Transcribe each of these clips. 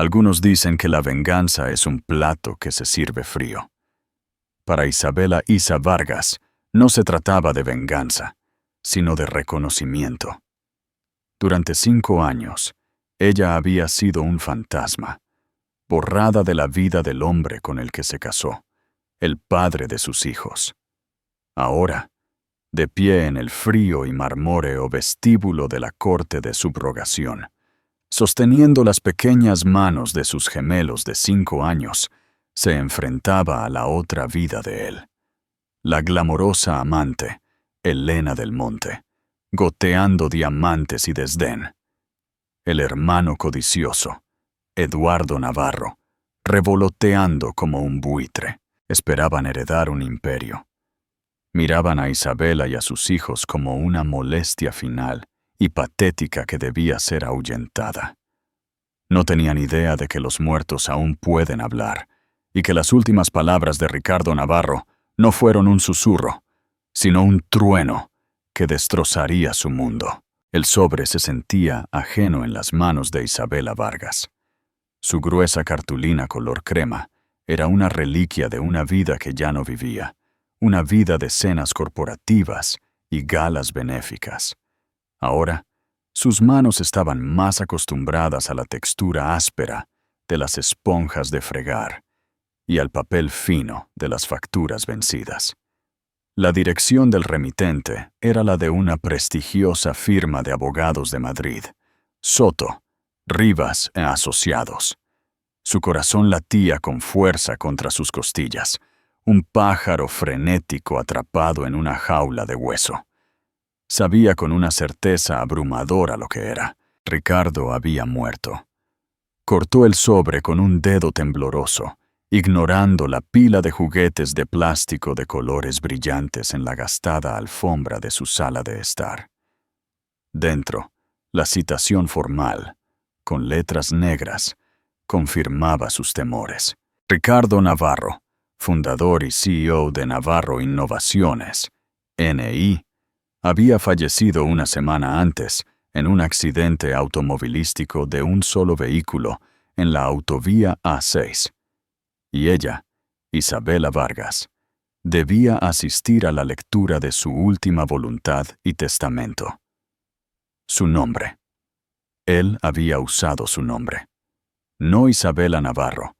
Algunos dicen que la venganza es un plato que se sirve frío. Para Isabela Isa Vargas, no se trataba de venganza, sino de reconocimiento. Durante 5 años, ella había sido un fantasma, borrada de la vida del hombre con el que se casó, el padre de sus hijos. Ahora, de pie en el frío y marmóreo vestíbulo de la corte de subrogación, sosteniendo las pequeñas manos de sus gemelos de 5 años, se enfrentaba a la otra vida de él. La glamorosa amante, Elena del Monte, goteando diamantes y desdén. El hermano codicioso, Eduardo Navarro, revoloteando como un buitre. Esperaban heredar un imperio. Miraban a Isabela y a sus hijos como una molestia final y patética que debía ser ahuyentada. No tenían idea de que los muertos aún pueden hablar, y que las últimas palabras de Ricardo Navarro no fueron un susurro, sino un trueno que destrozaría su mundo. El sobre se sentía ajeno en las manos de Isabela Vargas. Su gruesa cartulina color crema era una reliquia de una vida que ya no vivía, una vida de cenas corporativas y galas benéficas. Ahora, sus manos estaban más acostumbradas a la textura áspera de las esponjas de fregar y al papel fino de las facturas vencidas. La dirección del remitente era la de una prestigiosa firma de abogados de Madrid, Soto, Rivas e Asociados. Su corazón latía con fuerza contra sus costillas, un pájaro frenético atrapado en una jaula de hueso. Sabía con una certeza abrumadora lo que era. Ricardo había muerto. Cortó el sobre con un dedo tembloroso, ignorando la pila de juguetes de plástico de colores brillantes en la gastada alfombra de su sala de estar. Dentro, la citación formal, con letras negras, confirmaba sus temores. Ricardo Navarro, fundador y CEO de Navarro Innovaciones, NI, había fallecido una semana antes en un accidente automovilístico de un solo vehículo en la autovía A6. Y ella, Isabela Vargas, debía asistir a la lectura de su última voluntad y testamento. Su nombre. Él había usado su nombre. No Isabela Navarro,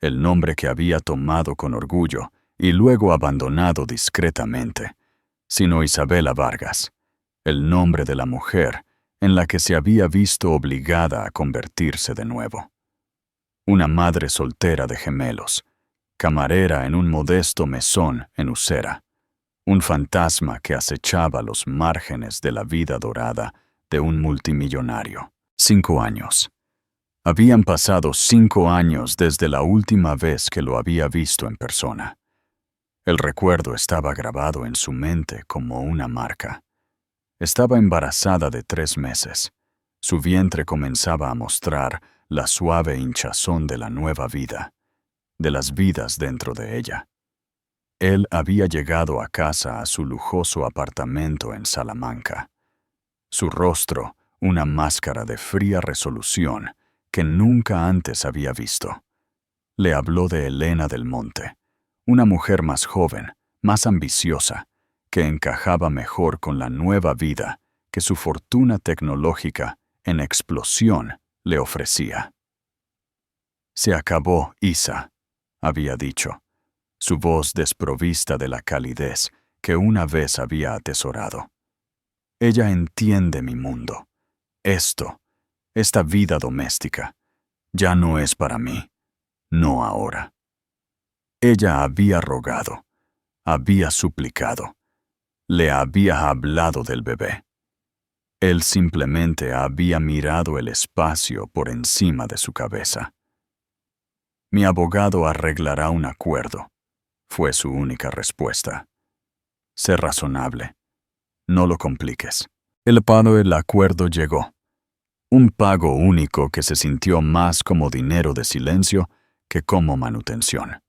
el nombre que había tomado con orgullo y luego abandonado discretamente, sino Isabela Vargas, el nombre de la mujer en la que se había visto obligada a convertirse de nuevo. Una madre soltera de gemelos, camarera en un modesto mesón en Usera, un fantasma que acechaba los márgenes de la vida dorada de un multimillonario. 5 años. Habían pasado 5 años desde la última vez que lo había visto en persona. El recuerdo estaba grabado en su mente como una marca. Estaba embarazada de 3 meses. Su vientre comenzaba a mostrar la suave hinchazón de la nueva vida, de las vidas dentro de ella. Él había llegado a casa a su lujoso apartamento en Salamanca. Su rostro, una máscara de fría resolución que nunca antes había visto. Le habló de Elena del Monte, una mujer más joven, más ambiciosa, que encajaba mejor con la nueva vida que su fortuna tecnológica en explosión le ofrecía. Se acabó, Isa, había dicho, su voz desprovista de la calidez que una vez había atesorado. Ella entiende mi mundo. Esta vida doméstica, ya no es para mí, no ahora. Ella había rogado, había suplicado, le había hablado del bebé. Él simplemente había mirado el espacio por encima de su cabeza. Mi abogado arreglará un acuerdo, fue su única respuesta. Sé razonable, no lo compliques. El acuerdo llegó. Un pago único que se sintió más como dinero de silencio que como manutención.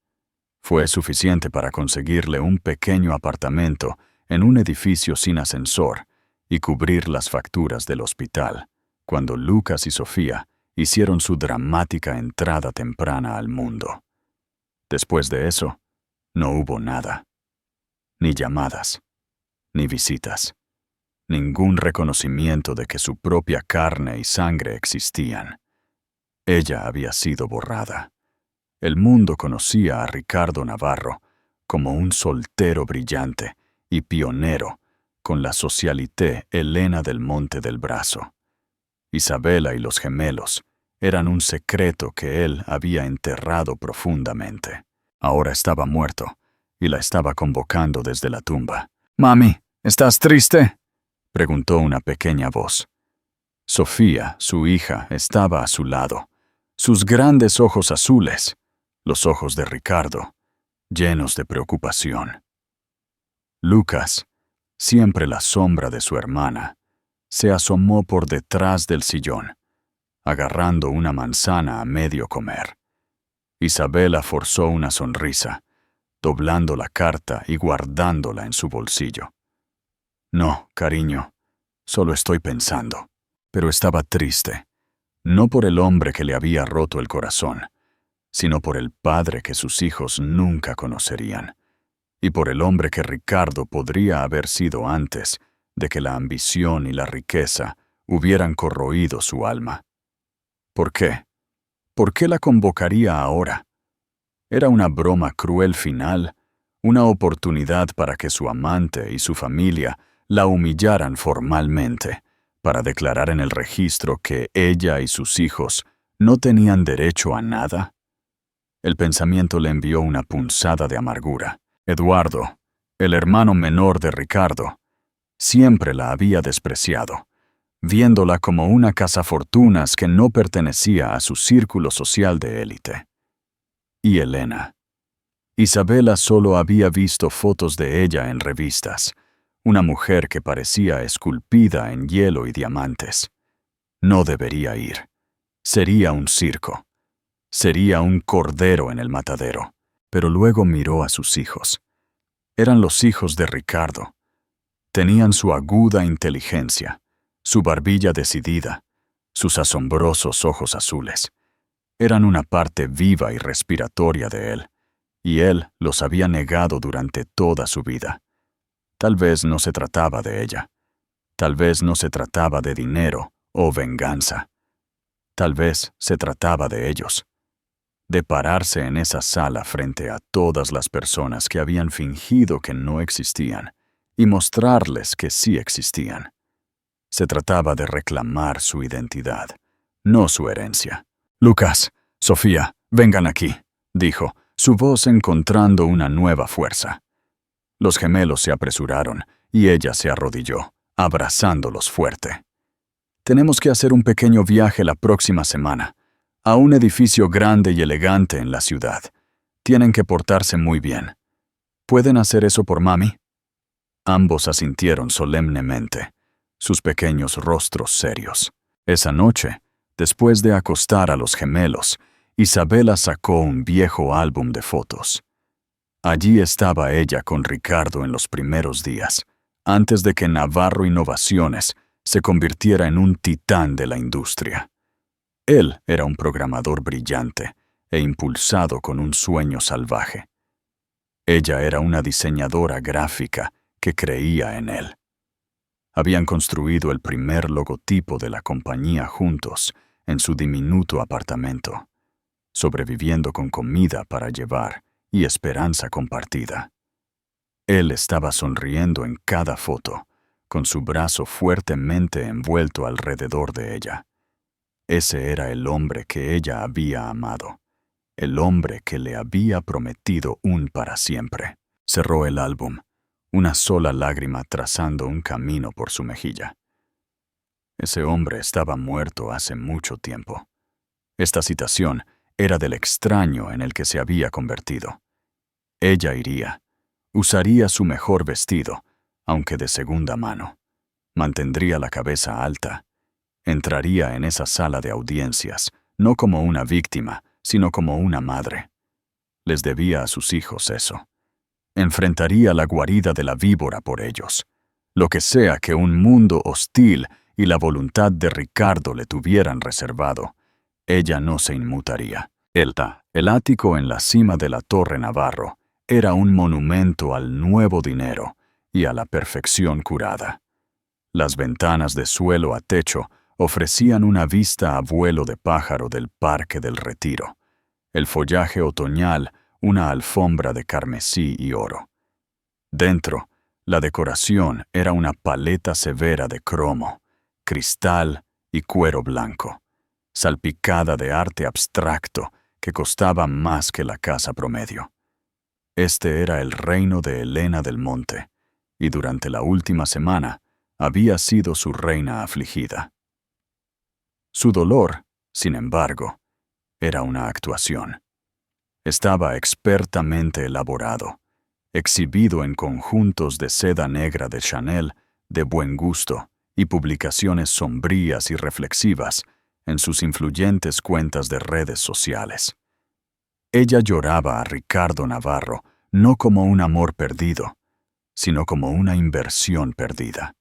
Fue suficiente para conseguirle un pequeño apartamento en un edificio sin ascensor y cubrir las facturas del hospital, cuando Lucas y Sofía hicieron su dramática entrada temprana al mundo. Después de eso, no hubo nada. Ni llamadas, ni visitas, ningún reconocimiento de que su propia carne y sangre existían. Ella había sido borrada. El mundo conocía a Ricardo Navarro como un soltero brillante y pionero con la socialité Elena del Monte del Brazo. Isabela y los gemelos eran un secreto que él había enterrado profundamente. Ahora estaba muerto y la estaba convocando desde la tumba. «Mami, ¿estás triste?», preguntó una pequeña voz. Sofía, su hija, estaba a su lado. Sus grandes ojos azules, los ojos de Ricardo, llenos de preocupación. Lucas, siempre la sombra de su hermana, se asomó por detrás del sillón, agarrando una manzana a medio comer. Isabela forzó una sonrisa, doblando la carta y guardándola en su bolsillo. «No, cariño, solo estoy pensando». Pero estaba triste, no por el hombre que le había roto el corazón, sino por el padre que sus hijos nunca conocerían, y por el hombre que Ricardo podría haber sido antes de que la ambición y la riqueza hubieran corroído su alma. ¿Por qué? ¿Por qué la convocaría ahora? Era una broma cruel final, una oportunidad para que su amante y su familia la humillaran formalmente, para declarar en el registro que ella y sus hijos no tenían derecho a nada. El pensamiento le envió una punzada de amargura. Eduardo, el hermano menor de Ricardo, siempre la había despreciado, viéndola como una cazafortunas que no pertenecía a su círculo social de élite. Y Elena. Isabela solo había visto fotos de ella en revistas, una mujer que parecía esculpida en hielo y diamantes. No debería ir. Sería un circo. Sería un cordero en el matadero. Pero luego miró a sus hijos. Eran los hijos de Ricardo. Tenían su aguda inteligencia, su barbilla decidida, sus asombrosos ojos azules. Eran una parte viva y respiratoria de él, y él los había negado durante toda su vida. Tal vez no se trataba de ella. Tal vez no se trataba de dinero o venganza. Tal vez se trataba de ellos. De pararse en esa sala frente a todas las personas que habían fingido que no existían y mostrarles que sí existían. Se trataba de reclamar su identidad, no su herencia. «Lucas, Sofía, vengan aquí», dijo, su voz encontrando una nueva fuerza. Los gemelos se apresuraron y ella se arrodilló, abrazándolos fuerte. «Tenemos que hacer un pequeño viaje la próxima semana, a un edificio grande y elegante en la ciudad. Tienen que portarse muy bien. ¿Pueden hacer eso por mami?» Ambos asintieron solemnemente, sus pequeños rostros serios. Esa noche, después de acostar a los gemelos, Isabela sacó un viejo álbum de fotos. Allí estaba ella con Ricardo en los primeros días, antes de que Navarro Innovaciones se convirtiera en un titán de la industria. Él era un programador brillante e impulsado con un sueño salvaje. Ella era una diseñadora gráfica que creía en él. Habían construido el primer logotipo de la compañía juntos en su diminuto apartamento, sobreviviendo con comida para llevar y esperanza compartida. Él estaba sonriendo en cada foto, con su brazo fuertemente envuelto alrededor de ella. Ese era el hombre que ella había amado, el hombre que le había prometido un para siempre. Cerró el álbum, una sola lágrima trazando un camino por su mejilla. Ese hombre estaba muerto hace mucho tiempo. Esta citación era del extraño en el que se había convertido. Ella iría, usaría su mejor vestido, aunque de segunda mano. Mantendría la cabeza alta. Entraría en esa sala de audiencias, no como una víctima, sino como una madre. Les debía a sus hijos eso. Enfrentaría la guarida de la víbora por ellos. Lo que sea que un mundo hostil y la voluntad de Ricardo le tuvieran reservado, ella no se inmutaría. El ático en la cima de la Torre Navarro era un monumento al nuevo dinero y a la perfección curada. Las ventanas de suelo a techo ofrecían una vista a vuelo de pájaro del Parque del Retiro. El follaje otoñal, una alfombra de carmesí y oro. Dentro, la decoración era una paleta severa de cromo, cristal y cuero blanco, salpicada de arte abstracto que costaba más que la casa promedio. Este era el reino de Helena del Monte, y durante la última semana había sido su reina afligida. Su dolor, sin embargo, era una actuación. Estaba expertamente elaborado, exhibido en conjuntos de seda negra de Chanel de buen gusto y publicaciones sombrías y reflexivas en sus influyentes cuentas de redes sociales. Ella lloraba a Ricardo Navarro no como un amor perdido, sino como una inversión perdida.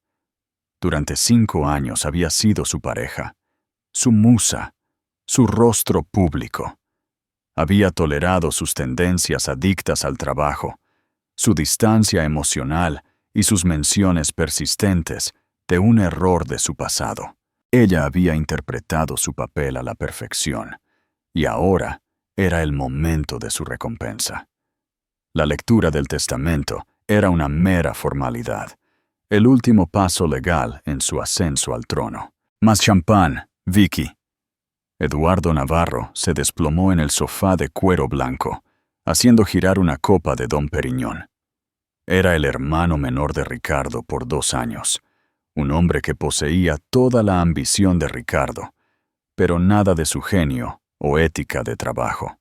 Durante 5 años había sido su pareja, su musa, su rostro público. Había tolerado sus tendencias adictas al trabajo, su distancia emocional y sus menciones persistentes de un error de su pasado. Ella había interpretado su papel a la perfección, y ahora era el momento de su recompensa. La lectura del testamento era una mera formalidad, el último paso legal en su ascenso al trono. Más champán, Vicky. Eduardo Navarro se desplomó en el sofá de cuero blanco, haciendo girar una copa de Dom Periñón. Era el hermano menor de Ricardo por 2 años, un hombre que poseía toda la ambición de Ricardo, pero nada de su genio o ética de trabajo.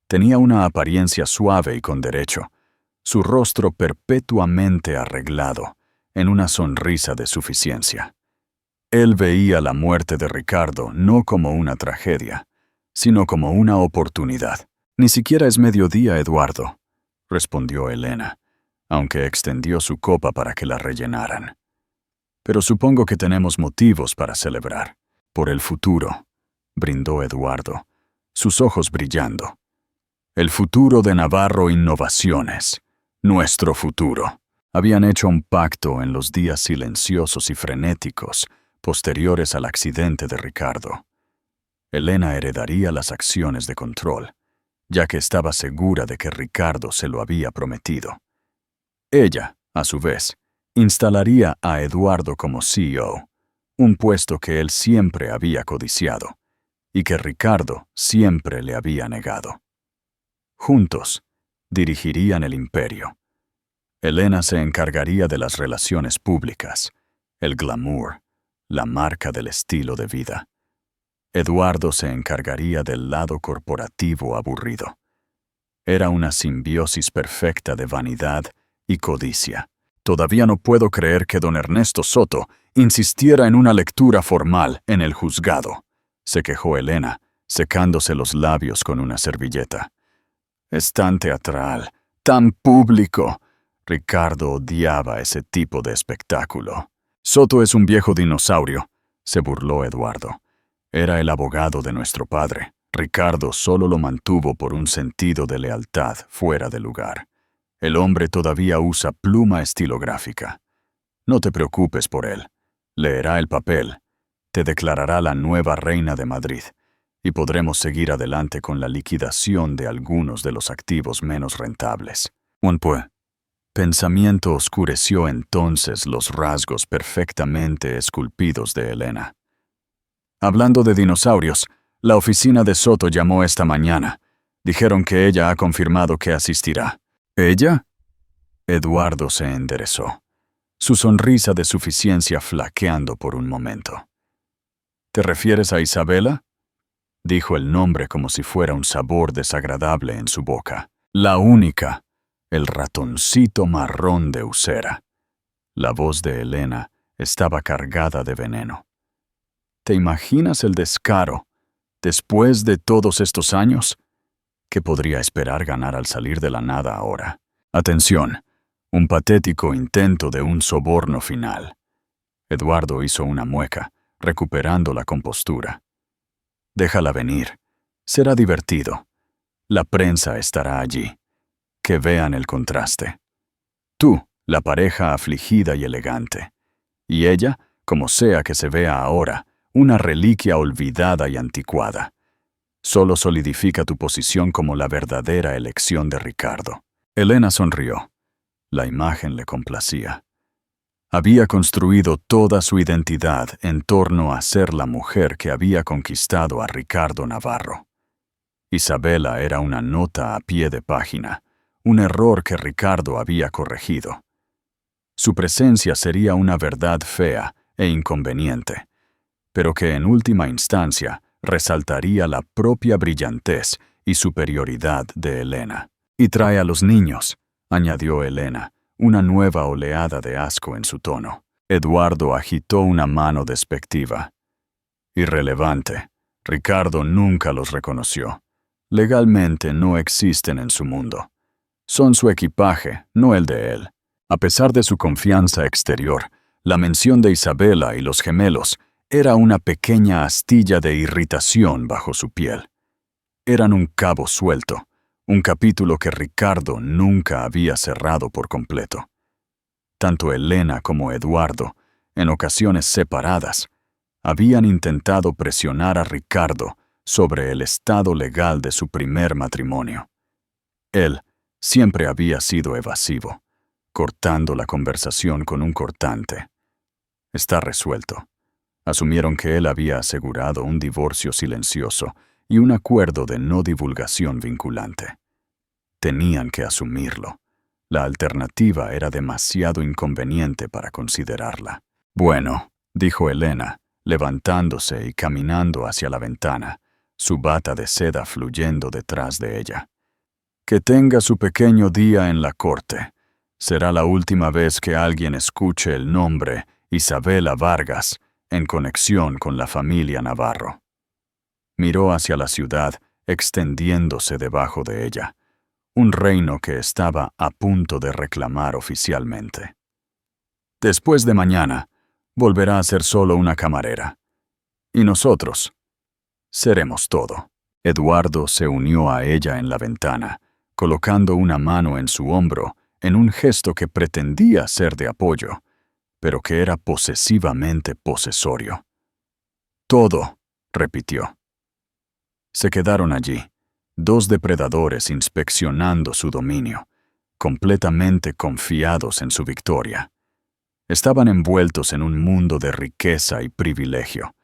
Tenía una apariencia suave y con derecho, su rostro perpetuamente arreglado, en una sonrisa de suficiencia. Él veía la muerte de Ricardo no como una tragedia, sino como una oportunidad. «Ni siquiera es mediodía, Eduardo», respondió Helena, aunque extendió su copa para que la rellenaran. «Pero supongo que tenemos motivos para celebrar. Por el futuro», brindó Eduardo, sus ojos brillando. «El futuro de Navarro Innovaciones, nuestro futuro». Habían hecho un pacto en los días silenciosos y frenéticos posteriores al accidente de Ricardo. Helena heredaría las acciones de control, ya que estaba segura de que Ricardo se lo había prometido. Ella, a su vez, instalaría a Eduardo como CEO, un puesto que él siempre había codiciado y que Ricardo siempre le había negado. Juntos, dirigirían el imperio. Helena se encargaría de las relaciones públicas, el glamour, la marca del estilo de vida. Eduardo se encargaría del lado corporativo aburrido. Era una simbiosis perfecta de vanidad y codicia. «Todavía no puedo creer que don Ernesto Soto insistiera en una lectura formal en el juzgado», se quejó Helena, secándose los labios con una servilleta. «Es tan teatral, tan público». Ricardo odiaba ese tipo de espectáculo. «Soto es un viejo dinosaurio», se burló Eduardo. «Era el abogado de nuestro padre. Ricardo solo lo mantuvo por un sentido de lealtad fuera de lugar. El hombre todavía usa pluma estilográfica. No te preocupes por él. Leerá el papel. Te declarará la nueva reina de Madrid y podremos seguir adelante con la liquidación de algunos de los activos menos rentables». Pensamiento oscureció entonces los rasgos perfectamente esculpidos de Helena. «Hablando de dinosaurios, la oficina de Soto llamó esta mañana. Dijeron que ella ha confirmado que asistirá». «¿Ella?» Eduardo se enderezó, su sonrisa de suficiencia flaqueando por un momento. «¿Te refieres a Isabela?», dijo el nombre como si fuera un sabor desagradable en su boca. «La única. El ratoncito marrón de Usera». La voz de Helena estaba cargada de veneno. «¿Te imaginas el descaro, después de todos estos años? ¿Qué podría esperar ganar al salir de la nada ahora? Atención, un patético intento de un soborno final». Eduardo hizo una mueca, recuperando la compostura. Déjala venir. Será divertido. La prensa estará allí. Que vean el contraste. Tú, la pareja afligida y elegante. Y ella, como sea que se vea ahora, una reliquia olvidada y anticuada. Solo solidifica tu posición como la verdadera elección de Ricardo. Elena sonrió. La imagen le complacía. Había construido toda su identidad en torno a ser la mujer que había conquistado a Ricardo Navarro. Isabela era una nota a pie de página, un error que Ricardo había corregido. Su presencia sería una verdad fea e inconveniente, pero que en última instancia resaltaría la propia brillantez y superioridad de Elena. Y trae a los niños, añadió Elena, una nueva oleada de asco en su tono. Eduardo agitó una mano despectiva. Irrelevante. Ricardo nunca los reconoció. Legalmente no existen en su mundo. Son su equipaje, no el de él. A pesar de su confianza exterior, la mención de Isabela y los gemelos era una pequeña astilla de irritación bajo su piel. Eran un cabo suelto, un capítulo que Ricardo nunca había cerrado por completo. Tanto Elena como Eduardo, en ocasiones separadas, habían intentado presionar a Ricardo sobre el estado legal de su primer matrimonio. Él siempre había sido evasivo, cortando la conversación con un cortante. Está resuelto. Asumieron que él había asegurado un divorcio silencioso y un acuerdo de no divulgación vinculante. Tenían que asumirlo. La alternativa era demasiado inconveniente para considerarla. Bueno, dijo Elena, levantándose y caminando hacia la ventana, su bata de seda fluyendo detrás de ella. Que tenga su pequeño día en la corte. Será la última vez que alguien escuche el nombre Isabela Vargas en conexión con la familia Navarro. Miró hacia la ciudad, extendiéndose debajo de ella, un reino que estaba a punto de reclamar oficialmente. Después de mañana, volverá a ser solo una camarera. Y nosotros seremos todo. Eduardo se unió a ella en la ventana, colocando una mano en su hombro en un gesto que pretendía ser de apoyo, pero que era posesivamente posesorio. Todo, repitió. Se quedaron allí, dos depredadores inspeccionando su dominio, completamente confiados en su victoria. Estaban envueltos en un mundo de riqueza y privilegio,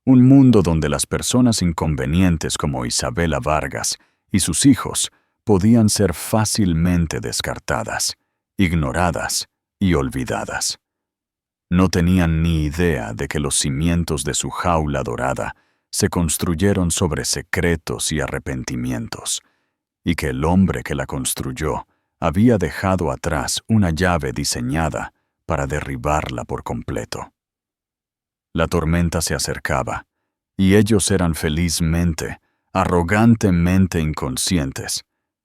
un mundo donde las personas inconvenientes como Isabela Vargas y sus hijos podían ser fácilmente descartadas, ignoradas y olvidadas. No tenían ni idea de que los cimientos de su jaula dorada se construyeron sobre secretos y arrepentimientos, y que el hombre que la construyó había dejado atrás una llave diseñada para derribarla por completo. La tormenta se acercaba, y ellos eran felizmente, arrogantemente inconscientes,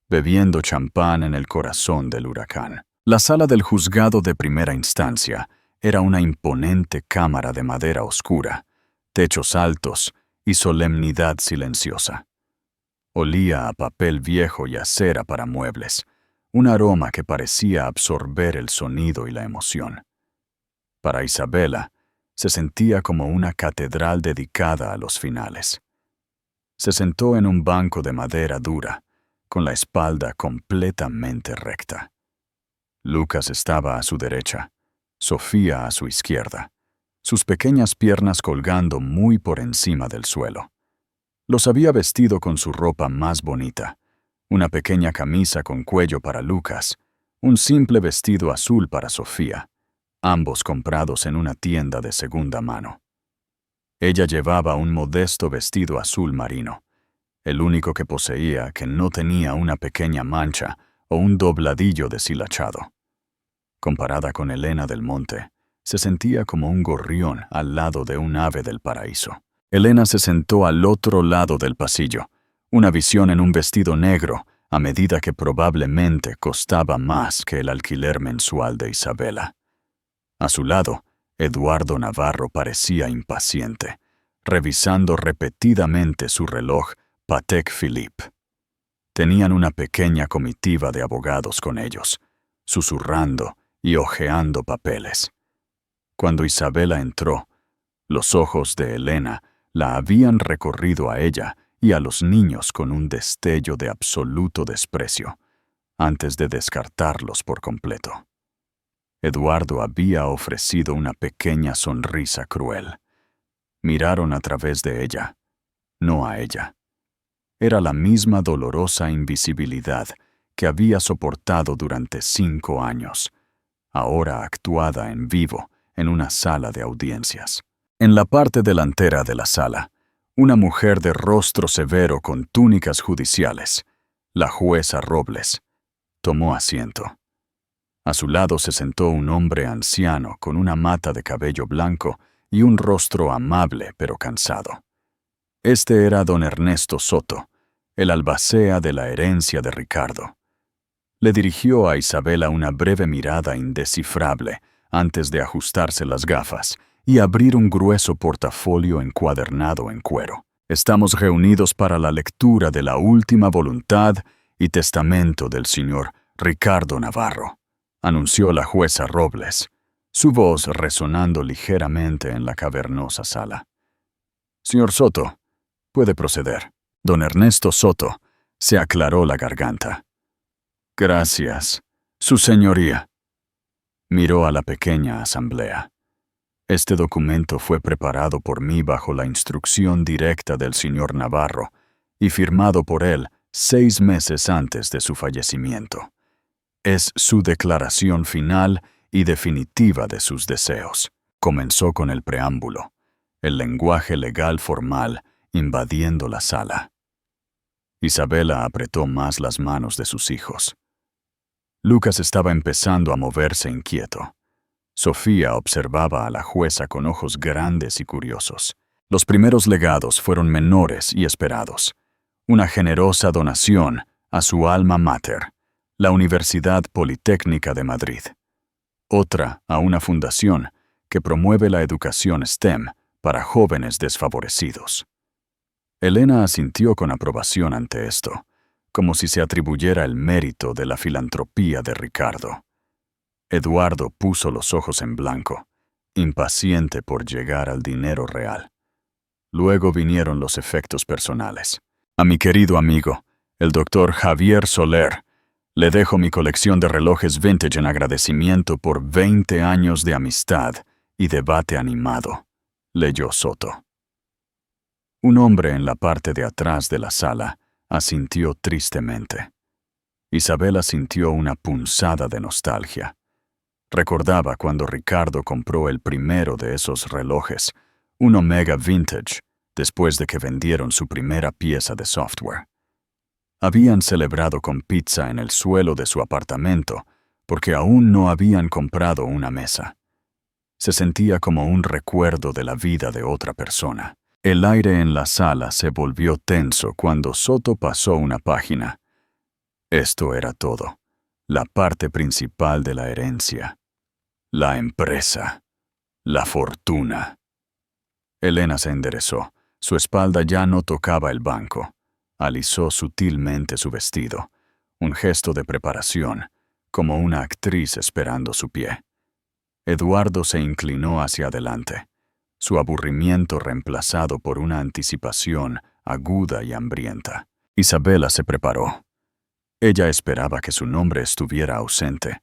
bebiendo champán en el corazón del huracán. La sala del juzgado de primera instancia era una imponente cámara de madera oscura, techos altos y solemnidad silenciosa. Olía a papel viejo y a cera para muebles, un aroma que parecía absorber el sonido y la emoción. Para Isabela, se sentía como una catedral dedicada a los finales. Se sentó en un banco de madera dura, con la espalda completamente recta. Lucas estaba a su derecha, Sofía a su izquierda, sus pequeñas piernas colgando muy por encima del suelo. Los había vestido con su ropa más bonita, una pequeña camisa con cuello para Lucas, un simple vestido azul para Sofía, ambos comprados en una tienda de segunda mano. Ella llevaba un modesto vestido azul marino, el único que poseía que no tenía una pequeña mancha o un dobladillo deshilachado. Comparada con Elena del Monte, se sentía como un gorrión al lado de un ave del paraíso. Elena se sentó al otro lado del pasillo, una visión en un vestido negro, a medida que probablemente costaba más que el alquiler mensual de Isabela. A su lado, Eduardo Navarro parecía impaciente, revisando repetidamente su reloj Patek Philippe. Tenían una pequeña comitiva de abogados con ellos, susurrando y hojeando papeles. Cuando Isabela entró, los ojos de Elena la habían recorrido a ella y a los niños con un destello de absoluto desprecio, antes de descartarlos por completo. Eduardo había ofrecido una pequeña sonrisa cruel. Miraron a través de ella, no a ella. Era la misma dolorosa invisibilidad que había soportado durante 5 años, ahora actuada en vivo en una sala de audiencias. En la parte delantera de la sala, una mujer de rostro severo con túnicas judiciales, la jueza Robles, tomó asiento. A su lado se sentó un hombre anciano con una mata de cabello blanco y un rostro amable pero cansado. Este era don Ernesto Soto, el albacea de la herencia de Ricardo. Le dirigió a Isabela una breve mirada indescifrable antes de ajustarse las gafas y abrir un grueso portafolio encuadernado en cuero. Estamos reunidos para la lectura de la última voluntad y testamento del señor Ricardo Navarro, anunció la jueza Robles, su voz resonando ligeramente en la cavernosa sala. Señor Soto, puede proceder. Don Ernesto Soto se aclaró la garganta. Gracias, su señoría. Miró a la pequeña asamblea. Este documento fue preparado por mí bajo la instrucción directa del señor Navarro y firmado por él 6 meses antes de su fallecimiento. Es su declaración final y definitiva de sus deseos. Comenzó con el preámbulo, el lenguaje legal formal invadiendo la sala. Isabela apretó más las manos de sus hijos. Lucas estaba empezando a moverse inquieto. Sofía observaba a la jueza con ojos grandes y curiosos. Los primeros legados fueron menores y esperados. Una generosa donación a su alma mater, la Universidad Politécnica de Madrid. Otra a una fundación que promueve la educación STEM para jóvenes desfavorecidos. Elena asintió con aprobación ante esto, como si se atribuyera el mérito de la filantropía de Ricardo. Eduardo puso los ojos en blanco, impaciente por llegar al dinero real. Luego vinieron los efectos personales. A mi querido amigo, el doctor Javier Soler, le dejo mi colección de relojes vintage en agradecimiento por 20 años de amistad y debate animado, leyó Soto. Un hombre en la parte de atrás de la sala asintió tristemente. Isabela sintió una punzada de nostalgia. Recordaba cuando Ricardo compró el primero de esos relojes, un Omega Vintage, después de que vendieron su primera pieza de software. Habían celebrado con pizza en el suelo de su apartamento porque aún no habían comprado una mesa. Se sentía como un recuerdo de la vida de otra persona. El aire en la sala se volvió tenso cuando Soto pasó una página. Esto era todo, la parte principal de la herencia. La empresa. La fortuna. Elena se enderezó. Su espalda ya no tocaba el banco. Alisó sutilmente su vestido, un gesto de preparación, como una actriz esperando su pie. Eduardo se inclinó hacia adelante, su aburrimiento reemplazado por una anticipación aguda y hambrienta. Isabela se preparó. Ella esperaba que su nombre estuviera ausente,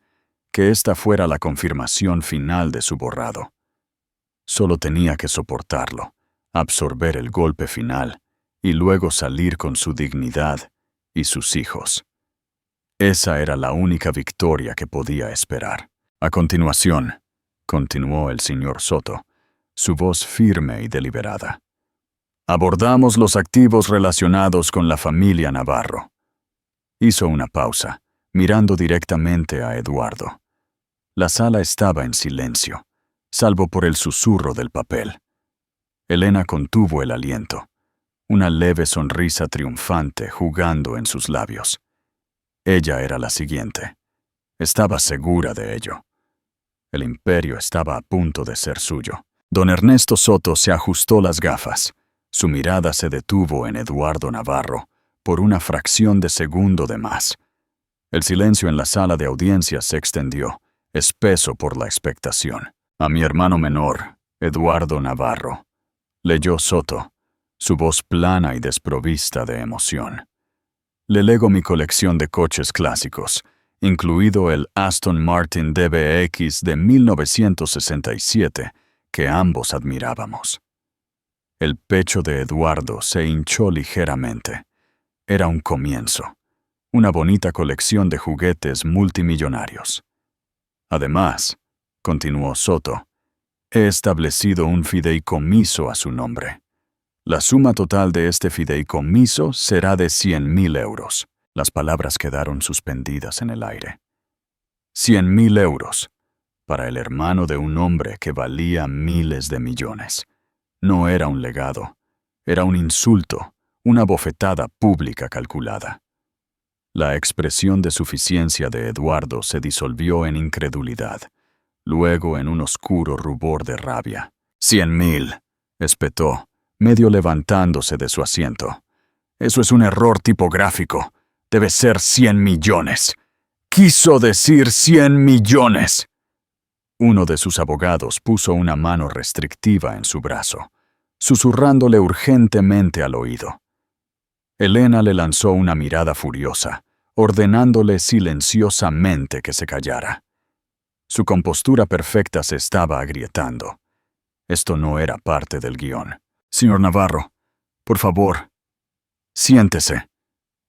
que esta fuera la confirmación final de su borrado. Solo tenía que soportarlo, absorber el golpe final y luego salir con su dignidad y sus hijos. Esa era la única victoria que podía esperar. A continuación, continuó el señor Soto, su voz firme y deliberada. Abordamos los activos relacionados con la familia Navarro. Hizo una pausa, mirando directamente a Eduardo. La sala estaba en silencio, salvo por el susurro del papel. Elena contuvo el aliento, una leve sonrisa triunfante jugando en sus labios. Ella era la siguiente. Estaba segura de ello. El imperio estaba a punto de ser suyo. Don Ernesto Soto se ajustó las gafas. Su mirada se detuvo en Eduardo Navarro por una fracción de segundo de más. El silencio en la sala de audiencias se extendió, espeso por la expectación. A mi hermano menor, Eduardo Navarro, leyó Soto, su voz plana y desprovista de emoción. Le lego mi colección de coches clásicos, incluido el Aston Martin DBX de 1967, que ambos admirábamos. El pecho de Eduardo se hinchó ligeramente. Era un comienzo, una bonita colección de juguetes multimillonarios. Además, continuó Soto, he establecido un fideicomiso a su nombre. La suma total de este fideicomiso será de 100.000 euros. Las palabras quedaron suspendidas en el aire. 100.000 euros, para el hermano de un hombre que valía miles de millones. No era un legado, era un insulto, una bofetada pública calculada. La expresión de suficiencia de Eduardo se disolvió en incredulidad, luego en un oscuro rubor de rabia. 100.000, espetó, medio levantándose de su asiento. Eso es un error tipográfico. Debe ser 100 millones. Quiso decir 100 millones. Uno de sus abogados puso una mano restrictiva en su brazo, susurrándole urgentemente al oído. Elena le lanzó una mirada furiosa, ordenándole silenciosamente que se callara. Su compostura perfecta se estaba agrietando. Esto no era parte del guión. Señor Navarro, por favor, siéntese,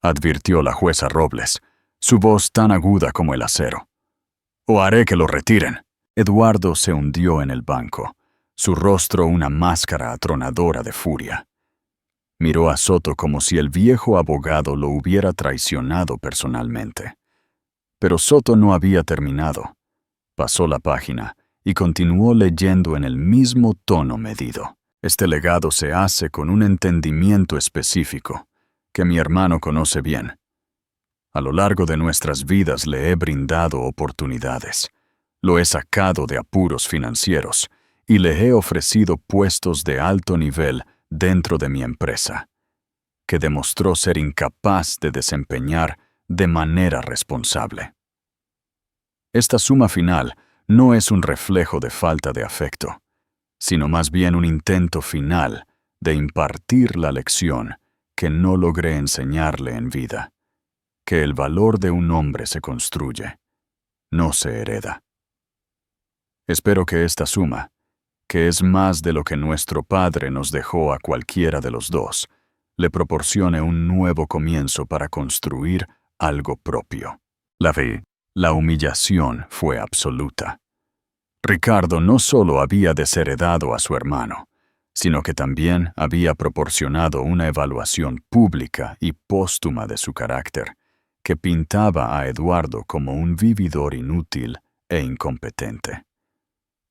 advirtió la jueza Robles, su voz tan aguda como el acero. O haré que lo retiren. Eduardo se hundió en el banco, su rostro una máscara atronadora de furia. Miró a Soto como si el viejo abogado lo hubiera traicionado personalmente. Pero Soto no había terminado. Pasó la página y continuó leyendo en el mismo tono medido. Este legado se hace con un entendimiento específico, que mi hermano conoce bien. A lo largo de nuestras vidas le he brindado oportunidades. Lo he sacado de apuros financieros y le he ofrecido puestos de alto nivel dentro de mi empresa, que demostró ser incapaz de desempeñar de manera responsable. Esta suma final no es un reflejo de falta de afecto, sino más bien un intento final de impartir la lección que no logré enseñarle en vida, que el valor de un hombre se construye, no se hereda. Espero que esta suma, que es más de lo que nuestro padre nos dejó a cualquiera de los dos, le proporcione un nuevo comienzo para construir algo propio. La humillación fue absoluta. Ricardo no solo había desheredado a su hermano, sino que también había proporcionado una evaluación pública y póstuma de su carácter, que pintaba a Eduardo como un vividor inútil e incompetente.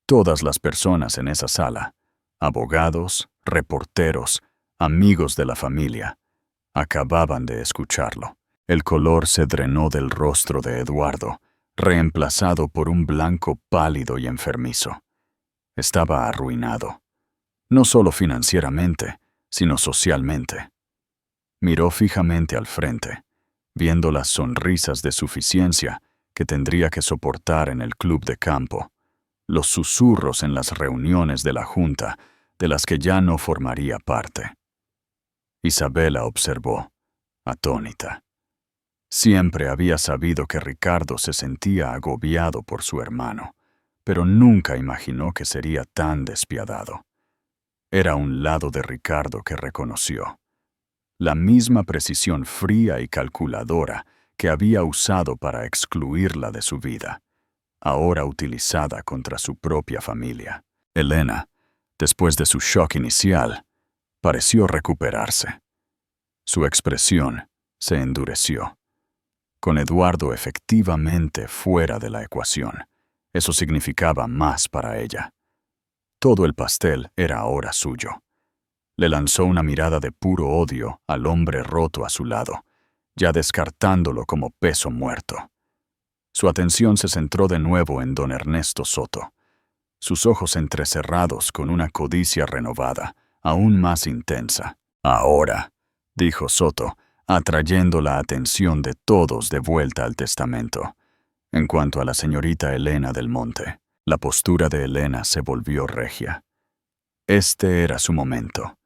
Todas las personas en esa sala, abogados, reporteros, amigos de la familia, acababan de escucharlo. El color se drenó del rostro de Eduardo, reemplazado por un blanco pálido y enfermizo. Estaba arruinado, no solo financieramente, sino socialmente. Miró fijamente al frente, viendo las sonrisas de suficiencia que tendría que soportar en el club de campo, los susurros en las reuniones de la junta de las que ya no formaría parte. Isabela observó, atónita. Siempre había sabido que Ricardo se sentía agobiado por su hermano, pero nunca imaginó que sería tan despiadado. Era un lado de Ricardo que reconoció. La misma precisión fría y calculadora que había usado para excluirla de su vida, ahora utilizada contra su propia familia. Elena, después de su shock inicial, pareció recuperarse. Su expresión se endureció. Con Eduardo efectivamente fuera de la ecuación, eso significaba más para ella. Todo el pastel era ahora suyo. Le lanzó una mirada de puro odio al hombre roto a su lado, ya descartándolo como peso muerto. Su atención se centró de nuevo en don Ernesto Soto. sus ojos entrecerrados con una codicia renovada, aún más intensa. «Ahora», dijo Soto, atrayendo la atención de todos de vuelta al testamento. En cuanto a la señorita Elena del Monte, la postura de Elena se volvió regia. Este era su momento.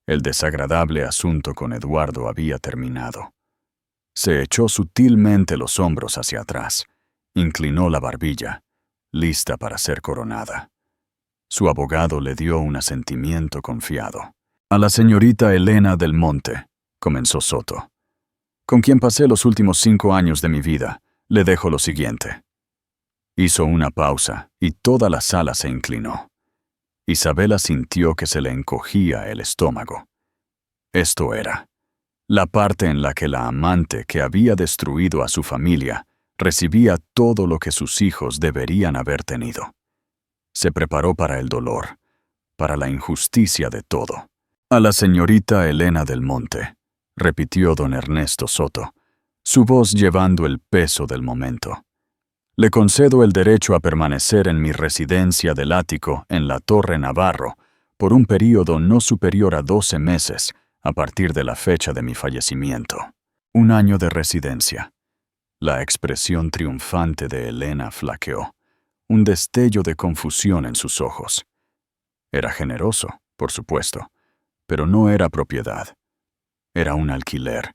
El desagradable asunto con Eduardo había terminado. Se echó sutilmente los hombros hacia atrás, inclinó la barbilla, lista para ser coronada. Su abogado le dio un asentimiento confiado. «A la señorita Elena del Monte», comenzó Soto, «con quien pasé los últimos 5 años de mi vida, le dejo lo siguiente». Hizo una pausa y toda la sala se inclinó. Isabela sintió que se le encogía el estómago. Esto era la parte en la que la amante que había destruido a su familia recibía todo lo que sus hijos deberían haber tenido. Se preparó para el dolor, para la injusticia de todo. «A la señorita Elena del Monte», repitió don Ernesto Soto, su voz llevando el peso del momento. «Le concedo el derecho a permanecer en mi residencia del ático en la Torre Navarro por un período no superior a 12 meses a partir de la fecha de mi fallecimiento. 1 año de residencia». La expresión triunfante de Elena flaqueó, un destello de confusión en sus ojos. Era generoso, por supuesto, pero no era propiedad. Era un alquiler,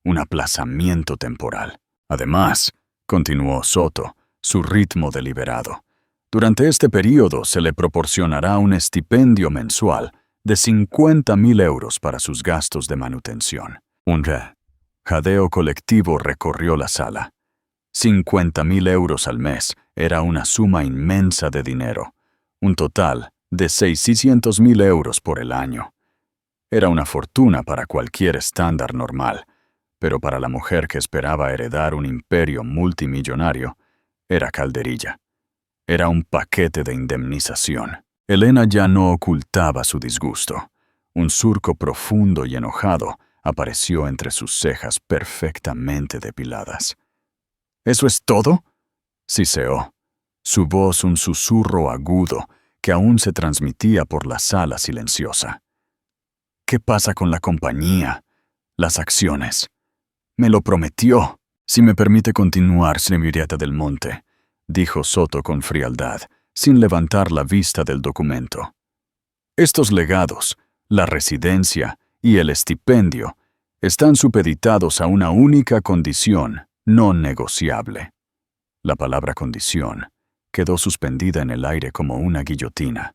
un aplazamiento temporal. «Además», continuó Soto, su ritmo deliberado, «durante este período se le proporcionará un estipendio mensual de 50.000 euros para sus gastos de manutención». Un jadeo colectivo recorrió la sala. 50.000 euros al mes era una suma inmensa de dinero, un total de 600.000 euros por el año. Era una fortuna para cualquier estándar normal, pero para la mujer que esperaba heredar un imperio multimillonario, era calderilla. Era un paquete de indemnización. Elena ya no ocultaba su disgusto. Un surco profundo y enojado apareció entre sus cejas perfectamente depiladas. «¿Eso es todo?», siseó, su voz un susurro agudo que aún se transmitía por la sala silenciosa. «¿Qué pasa con la compañía? Las acciones. Me lo prometió». «Si me permite continuar, señorita del Monte», dijo Soto con frialdad, sin levantar la vista del documento. «Estos legados, la residencia y el estipendio, están supeditados a una única condición no negociable». La palabra condición quedó suspendida en el aire como una guillotina.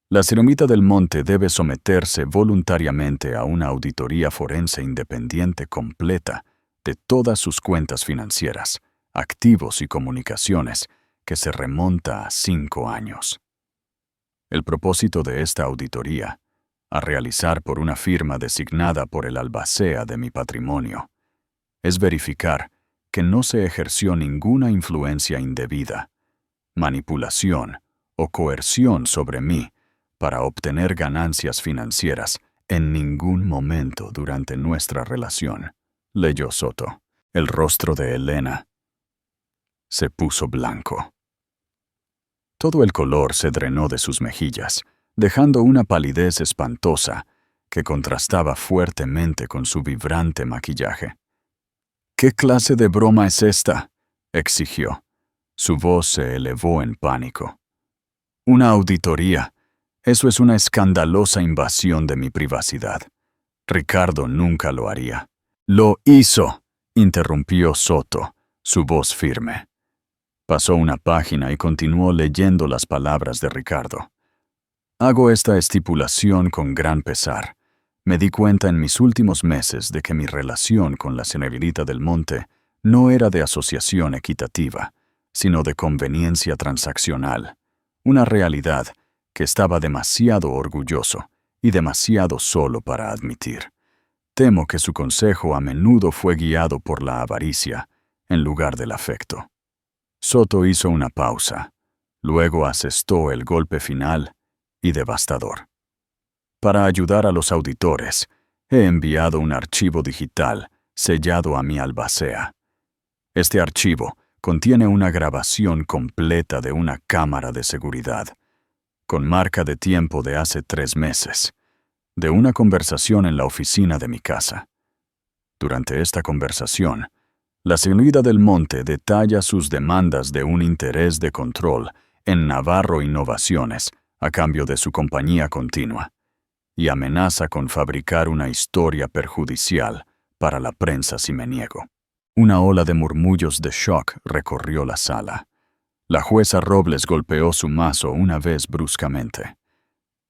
«La señorita del Monte debe someterse voluntariamente a una auditoría forense independiente completa de todas sus cuentas financieras, activos y comunicaciones, que se remonta a 5 años. El propósito de esta auditoría, a realizar por una firma designada por el albacea de mi patrimonio, es verificar que no se ejerció ninguna influencia indebida, manipulación o coerción sobre mí para obtener ganancias financieras en ningún momento durante nuestra relación», leyó Soto. El rostro de Elena se puso blanco. Todo el color se drenó de sus mejillas, dejando una palidez espantosa que contrastaba fuertemente con su vibrante maquillaje. «¿Qué clase de broma es esta?», exigió. Su voz se elevó en pánico. «Una auditoría. Eso es una escandalosa invasión de mi privacidad. Ricardo nunca lo haría». «Lo hizo», interrumpió Soto, su voz firme. Pasó una página y continuó leyendo las palabras de Ricardo. «Hago esta estipulación con gran pesar. Me di cuenta en mis últimos meses de que mi relación con la señorita del Monte no era de asociación equitativa, sino de conveniencia transaccional, una realidad que estaba demasiado orgulloso y demasiado solo para admitir. Temo que su consejo a menudo fue guiado por la avaricia en lugar del afecto». Soto hizo una pausa, luego asestó el golpe final y devastador. «Para ayudar a los auditores, he enviado un archivo digital sellado a mi albacea. Este archivo contiene una grabación completa de una cámara de seguridad, con marca de tiempo de hace 3 meses, de una conversación en la oficina de mi casa. Durante esta conversación, la señorita Del Monte detalla sus demandas de un interés de control en Navarro Innovaciones a cambio de su compañía continua, y amenaza con fabricar una historia perjudicial para la prensa si me niego. Una ola de murmullos de shock recorrió la sala. La jueza Robles golpeó su mazo una vez bruscamente.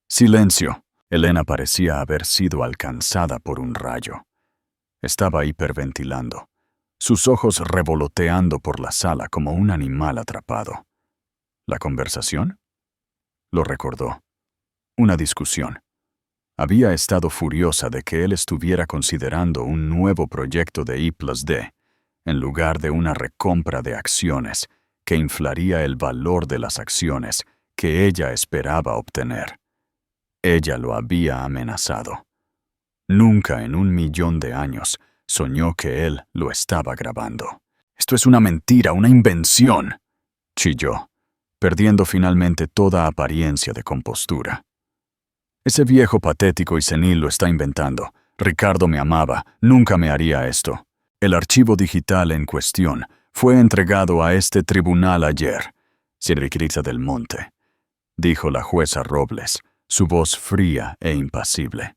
¡Silencio! Elena parecía haber sido alcanzada por un rayo. Estaba hiperventilando, sus ojos revoloteando por la sala como un animal atrapado. ¿La conversación? Lo recordó. Una discusión. Había estado furiosa de que él estuviera considerando un nuevo proyecto de I+D, en lugar de una recompra de acciones que inflaría el valor de las acciones que ella esperaba obtener. Ella lo había amenazado. Nunca en 1.000.000 de años soñó que él lo estaba grabando. «Esto es una mentira, una invención», chilló, perdiendo finalmente toda apariencia de compostura. «Ese viejo patético y senil lo está inventando. Ricardo me amaba, nunca me haría esto. El archivo digital en cuestión fue entregado a este tribunal ayer, señorita Del Monte», dijo la jueza Robles, su voz fría e impasible.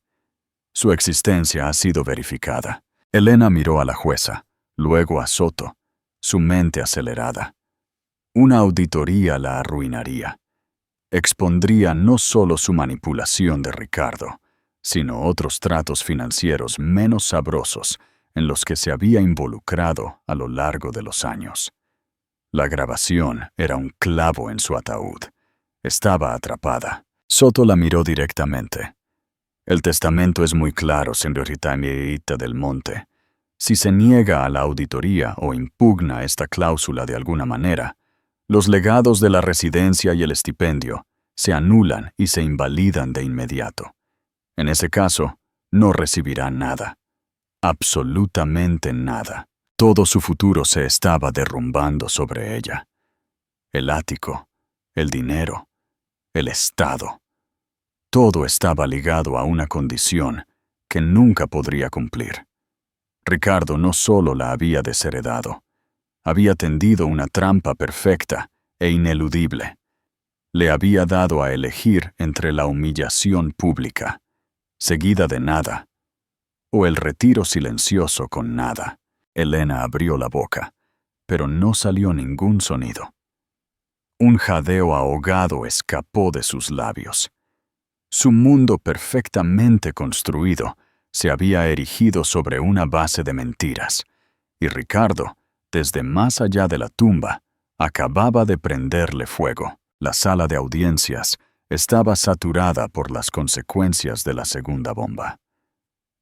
«Su existencia ha sido verificada». Elena miró a la jueza, luego a Soto, su mente acelerada. Una auditoría la arruinaría. Expondría no solo su manipulación de Ricardo, sino otros tratos financieros menos sabrosos en los que se había involucrado a lo largo de los años. La grabación era un clavo en su ataúd. Estaba atrapada. Soto la miró directamente. «El testamento es muy claro, señorita Emerita Del Monte. Si se niega a la auditoría o impugna esta cláusula de alguna manera, los legados de la residencia y el estipendio se anulan y se invalidan de inmediato. En ese caso, no recibirá nada. Absolutamente nada. Todo su futuro se estaba derrumbando sobre ella. El ático, el dinero, el Estado. Todo estaba ligado a una condición que nunca podría cumplir. Ricardo no solo la había desheredado, había tendido una trampa perfecta e ineludible. Le había dado a elegir entre la humillación pública, seguida de nada, o el retiro silencioso con nada. Elena abrió la boca, pero no salió ningún sonido. Un jadeo ahogado escapó de sus labios. Su mundo perfectamente construido se había erigido sobre una base de mentiras, y Ricardo, desde más allá de la tumba, acababa de prenderle fuego. La sala de audiencias estaba saturada por las consecuencias de la segunda bomba.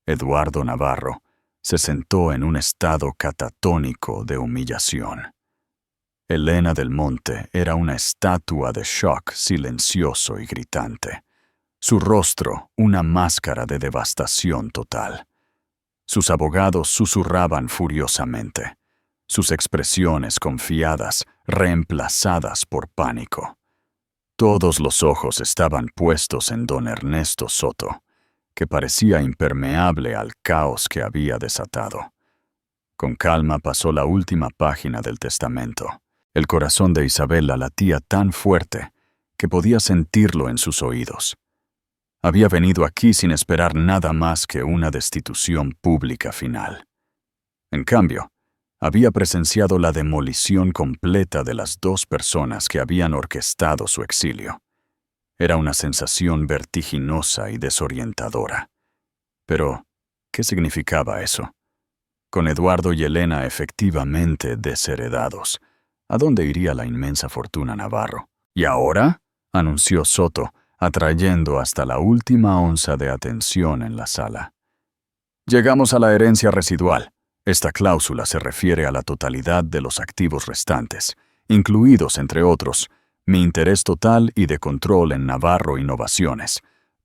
Eduardo Navarro se sentó en un estado catatónico de humillación. Elena Del Monte era una estatua de shock silencioso y gritante. Su rostro, una máscara de devastación total. Sus abogados susurraban furiosamente, sus expresiones confiadas reemplazadas por pánico. Todos los ojos estaban puestos en don Ernesto Soto, que parecía impermeable al caos que había desatado. Con calma pasó la última página del testamento. El corazón de Isabela latía tan fuerte que podía sentirlo en sus oídos. Había venido aquí sin esperar nada más que una destitución pública final. En cambio, había presenciado la demolición completa de las 2 personas que habían orquestado su exilio. Era una sensación vertiginosa y desorientadora. Pero, ¿qué significaba eso? Con Eduardo y Elena efectivamente desheredados, ¿a dónde iría la inmensa fortuna Navarro? ¿Y ahora?, anunció Soto, atrayendo hasta la última onza de atención en la sala. «Llegamos a la herencia residual. Esta cláusula se refiere a la totalidad de los activos restantes, incluidos, entre otros, mi interés total y de control en Navarro Innovaciones,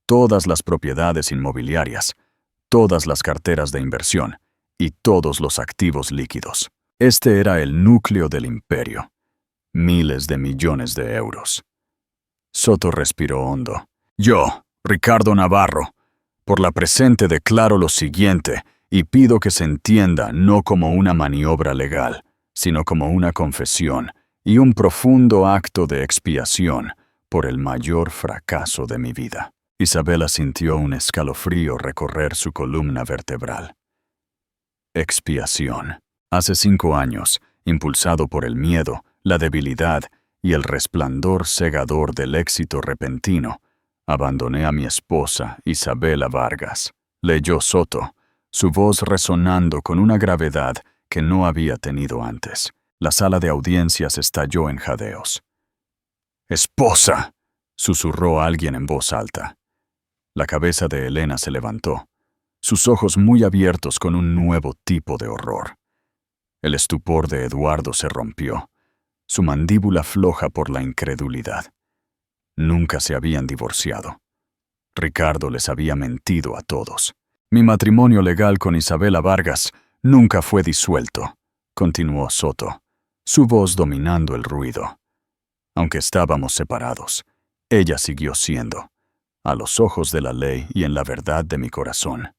todas las propiedades inmobiliarias, todas las carteras de inversión y todos los activos líquidos. Este era el núcleo del imperio. Miles de millones de euros. Soto respiró hondo. Yo, Ricardo Navarro, por la presente declaro lo siguiente y pido que se entienda no como una maniobra legal, sino como una confesión y un profundo acto de expiación por el mayor fracaso de mi vida. Isabela sintió un escalofrío recorrer su columna vertebral. Expiación. Hace 5 años, impulsado por el miedo, la debilidad y el resplandor cegador del éxito repentino, abandoné a mi esposa, Isabela Vargas. Leyó Soto, su voz resonando con una gravedad que no había tenido antes. La sala de audiencias estalló en jadeos. «¡Esposa!», susurró alguien en voz alta. La cabeza de Elena se levantó, sus ojos muy abiertos con un nuevo tipo de horror. El estupor de Eduardo se rompió, su mandíbula floja por la incredulidad. Nunca se habían divorciado. Ricardo les había mentido a todos. Mi matrimonio legal con Isabela Vargas nunca fue disuelto, continuó Soto, su voz dominando el ruido. Aunque estábamos separados, ella siguió siendo, a los ojos de la ley y en la verdad de mi corazón,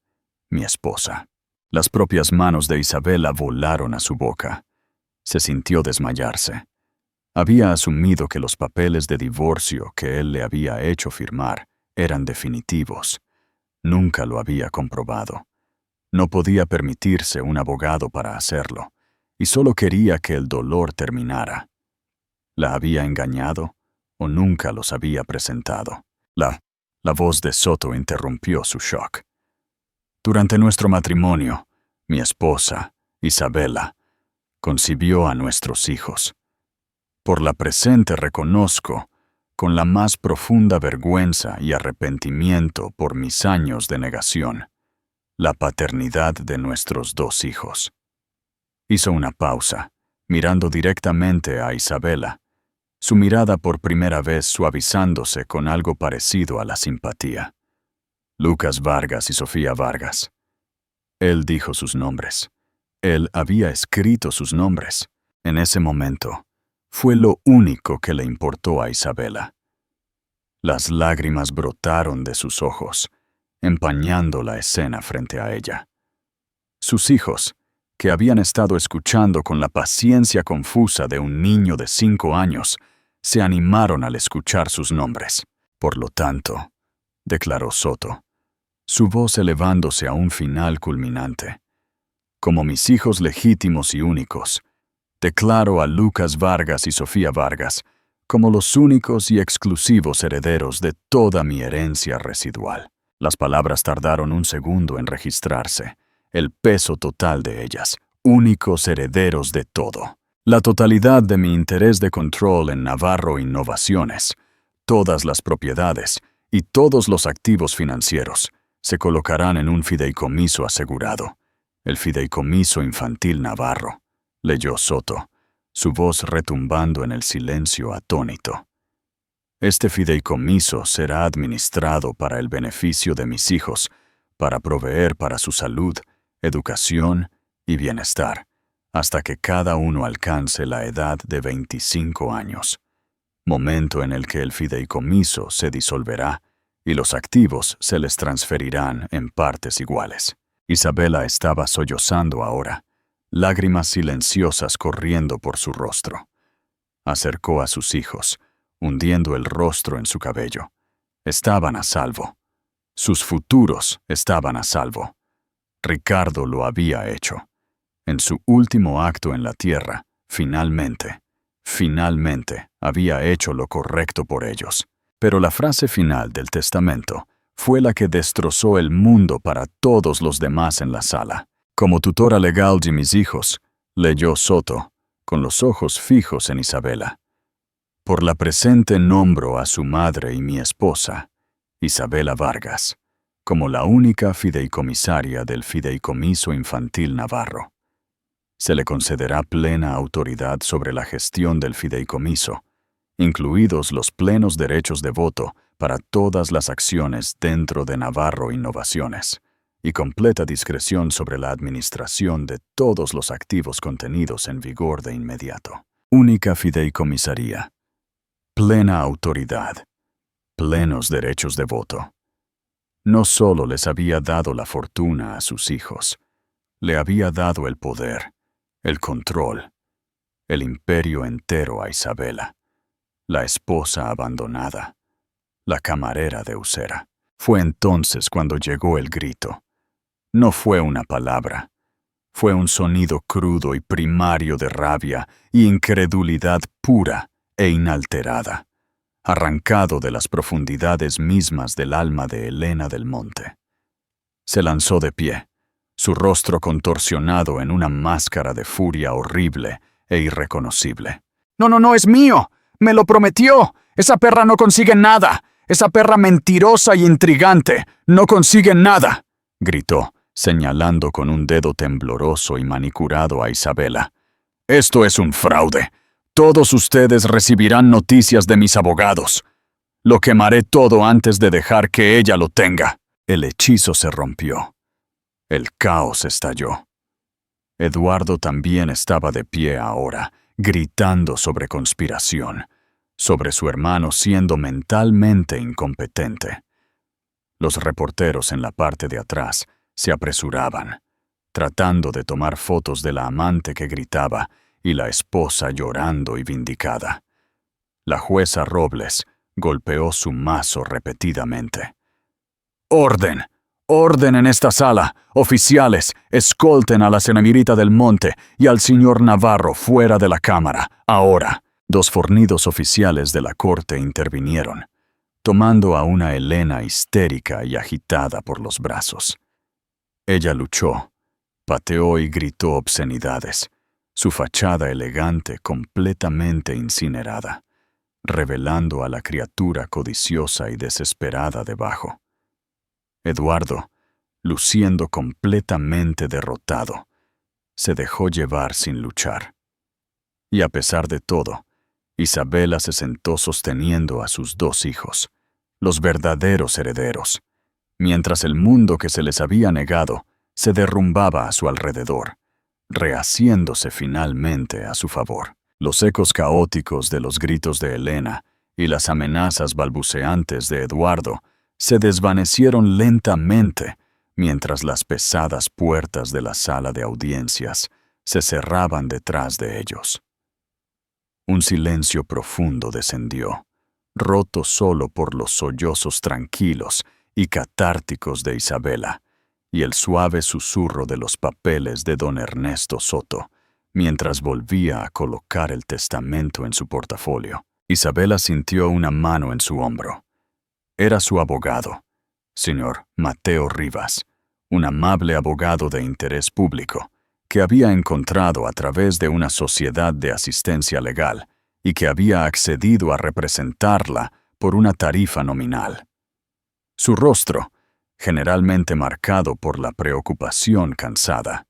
mi esposa. Las propias manos de Isabela volaron a su boca. Se sintió desmayarse. Había asumido que los papeles de divorcio que él le había hecho firmar eran definitivos. Nunca lo había comprobado. No podía permitirse un abogado para hacerlo, y solo quería que el dolor terminara. ¿La había engañado o nunca los había presentado? La voz de Soto interrumpió su shock. Durante nuestro matrimonio, mi esposa, Isabela, concibió a nuestros hijos. Por la presente reconozco, con la más profunda vergüenza y arrepentimiento por mis años de negación, la paternidad de nuestros 2 hijos. Hizo una pausa, mirando directamente a Isabela, su mirada por primera vez suavizándose con algo parecido a la simpatía. Lucas Vargas y Sofía Vargas. Él dijo sus nombres. Él había escrito sus nombres. En ese momento, fue lo único que le importó a Isabela. Las lágrimas brotaron de sus ojos, empañando la escena frente a ella. Sus hijos, que habían estado escuchando con la paciencia confusa de un niño de 5 años, se animaron al escuchar sus nombres. Por lo tanto, declaró Soto, su voz elevándose a un final culminante. Como mis hijos legítimos y únicos, declaro a Lucas Vargas y Sofía Vargas como los únicos y exclusivos herederos de toda mi herencia residual. Las palabras tardaron un segundo en registrarse. El peso total de ellas, únicos herederos de todo. La totalidad de mi interés de control en Navarro Innovaciones, todas las propiedades y todos los activos financieros se colocarán en un fideicomiso asegurado. El Fideicomiso Infantil Navarro, leyó Soto, su voz retumbando en el silencio atónito. Este fideicomiso será administrado para el beneficio de mis hijos, para proveer para su salud, educación y bienestar, hasta que cada uno alcance la edad de 25 años, momento en el que el fideicomiso se disolverá y los activos se les transferirán en partes iguales. Isabela estaba sollozando ahora, lágrimas silenciosas corriendo por su rostro. Acercó a sus hijos, hundiendo el rostro en su cabello. Estaban a salvo. Sus futuros estaban a salvo. Ricardo lo había hecho. En su último acto en la tierra, finalmente había hecho lo correcto por ellos. Pero la frase final del testamento fue la que destrozó el mundo para todos los demás en la sala. Como tutora legal de mis hijos, leyó Soto, con los ojos fijos en Isabela. Por la presente nombro a su madre y mi esposa, Isabela Vargas, como la única fideicomisaria del Fideicomiso Infantil Navarro. Se le concederá plena autoridad sobre la gestión del fideicomiso, incluidos los plenos derechos de voto para todas las acciones dentro de Navarro Innovaciones, y completa discreción sobre la administración de todos los activos contenidos en vigor de inmediato. Única fideicomisaría. Plena autoridad. Plenos derechos de voto. No solo les había dado la fortuna a sus hijos, le había dado el poder, el control, el imperio entero a Isabela, la esposa abandonada, la camarera de Usera. Fue entonces cuando llegó el grito. No fue una palabra, fue un sonido crudo y primario de rabia y incredulidad pura e inalterada, arrancado de las profundidades mismas del alma de Helena del Monte. Se lanzó de pie, su rostro contorsionado en una máscara de furia horrible e irreconocible. «No, no, no, es mío. Me lo prometió. Esa perra no consigue nada. Esa perra mentirosa y intrigante no consigue nada», gritó, señalando con un dedo tembloroso y manicurado a Isabela. «Esto es un fraude. Todos ustedes recibirán noticias de mis abogados. Lo quemaré todo antes de dejar que ella lo tenga». El hechizo se rompió. El caos estalló. Eduardo también estaba de pie ahora, gritando sobre conspiración, sobre su hermano siendo mentalmente incompetente. Los reporteros en la parte de atrás se apresuraban, tratando de tomar fotos de la amante que gritaba y la esposa llorando y vindicada. La jueza Robles golpeó su mazo repetidamente. «¡Orden! ¡Orden en esta sala! Oficiales, escolten a la señorita del Monte y al señor Navarro fuera de la cámara, ahora». Dos fornidos oficiales de la corte intervinieron, tomando a una Helena histérica y agitada por los brazos. Ella luchó, pateó y gritó obscenidades, su fachada elegante completamente incinerada, revelando a la criatura codiciosa y desesperada debajo. Eduardo, luciendo completamente derrotado, se dejó llevar sin luchar. Y a pesar de todo, Isabela se sentó sosteniendo a sus dos hijos, los verdaderos herederos, mientras el mundo que se les había negado se derrumbaba a su alrededor, rehaciéndose finalmente a su favor. Los ecos caóticos de los gritos de Helena y las amenazas balbuceantes de Eduardo se desvanecieron lentamente mientras las pesadas puertas de la sala de audiencias se cerraban detrás de ellos. Un silencio profundo descendió, roto solo por los sollozos tranquilos y catárticos de Isabela y el suave susurro de los papeles de don Ernesto Soto, mientras volvía a colocar el testamento en su portafolio. Isabela sintió una mano en su hombro. Era su abogado, señor Mateo Rivas, un amable abogado de interés público, que había encontrado a través de una sociedad de asistencia legal y que había accedido a representarla por una tarifa nominal. Su rostro, generalmente marcado por la preocupación cansada,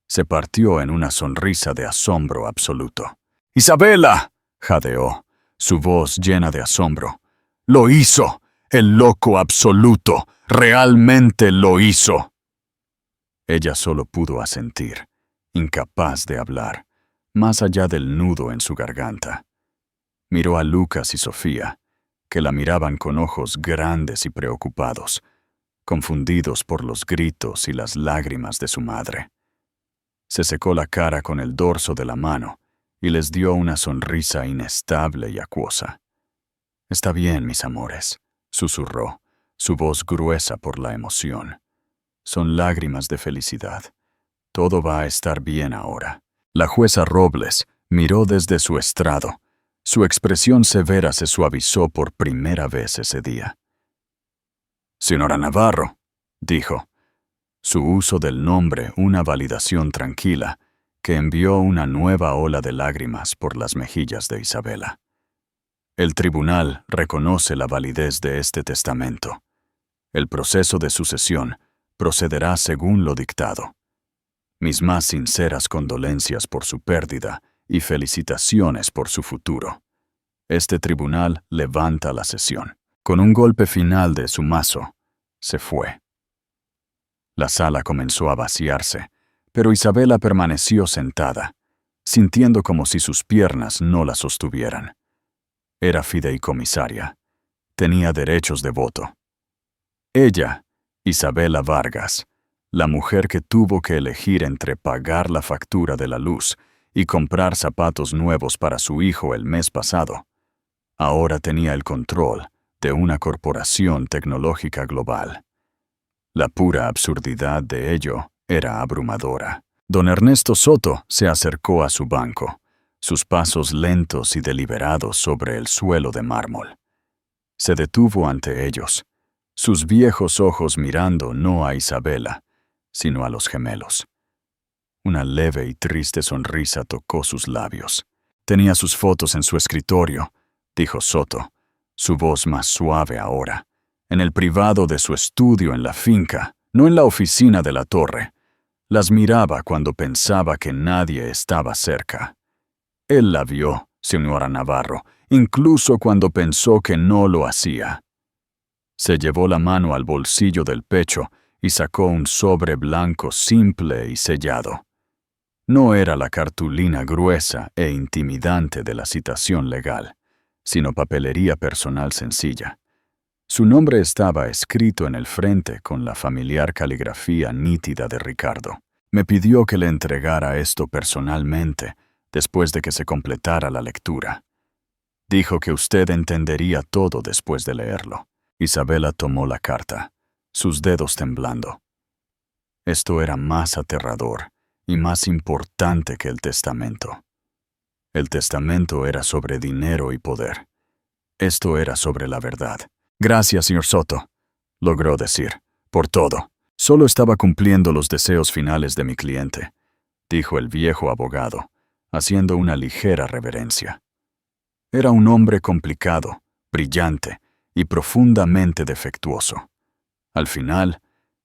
se partió en una sonrisa de asombro absoluto. «¡Isabela!», jadeó, su voz llena de asombro. «¡Lo hizo! ¡El loco absoluto! ¡Realmente lo hizo!». Ella solo pudo asentir, incapaz de hablar, más allá del nudo en su garganta. Miró a Lucas y Sofía, que la miraban con ojos grandes y preocupados, confundidos por los gritos y las lágrimas de su madre. Se secó la cara con el dorso de la mano y les dio una sonrisa inestable y acuosa. «Está bien, mis amores», susurró, su voz gruesa por la emoción. «Son lágrimas de felicidad. Todo va a estar bien ahora». La jueza Robles miró desde su estrado. Su expresión severa se suavizó por primera vez ese día. «Señora Navarro», dijo, su uso del nombre una validación tranquila que envió una nueva ola de lágrimas por las mejillas de Isabela. «El tribunal reconoce la validez de este testamento. El proceso de sucesión procederá según lo dictado. Mis más sinceras condolencias por su pérdida y felicitaciones por su futuro. Este tribunal levanta la sesión». Con un golpe final de su mazo, se fue. La sala comenzó a vaciarse, pero Isabela permaneció sentada, sintiendo como si sus piernas no la sostuvieran. Era fideicomisaria. Tenía derechos de voto. Ella, Isabela Vargas, la mujer que tuvo que elegir entre pagar la factura de la luz y comprar zapatos nuevos para su hijo el mes pasado, ahora tenía el control de una corporación tecnológica global. La pura absurdidad de ello era abrumadora. Don Ernesto Soto se acercó a su banco, sus pasos lentos y deliberados sobre el suelo de mármol. Se detuvo ante ellos, sus viejos ojos mirando no a Isabela, sino a los gemelos. Una leve y triste sonrisa tocó sus labios. Tenía sus fotos en su escritorio, dijo Soto, su voz más suave ahora, en el privado de su estudio en la finca, no en la oficina de la torre. Las miraba cuando pensaba que nadie estaba cerca. Él la vio, señora Navarro, incluso cuando pensó que no lo hacía. Se llevó la mano al bolsillo del pecho y sacó un sobre blanco simple y sellado. No era la cartulina gruesa e intimidante de la citación legal, sino papelería personal sencilla. Su nombre estaba escrito en el frente con la familiar caligrafía nítida de Ricardo. Me pidió que le entregara esto personalmente después de que se completara la lectura. Dijo que usted entendería todo después de leerlo. Isabela tomó la carta, sus dedos temblando. Esto era más aterrador y más importante que el testamento. El testamento era sobre dinero y poder. Esto era sobre la verdad. Gracias, señor Soto, logró decir, por todo. Solo estaba cumpliendo los deseos finales de mi cliente, dijo el viejo abogado, haciendo una ligera reverencia. Era un hombre complicado, brillante y profundamente defectuoso. Al final,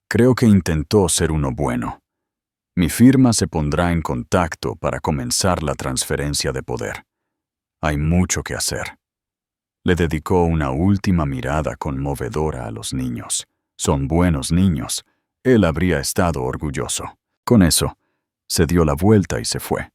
creo que intentó ser uno bueno. Mi firma se pondrá en contacto para comenzar la transferencia de poder. Hay mucho que hacer. Le dedicó una última mirada conmovedora a los niños. Son buenos niños. Él habría estado orgulloso. Con eso, se dio la vuelta y se fue,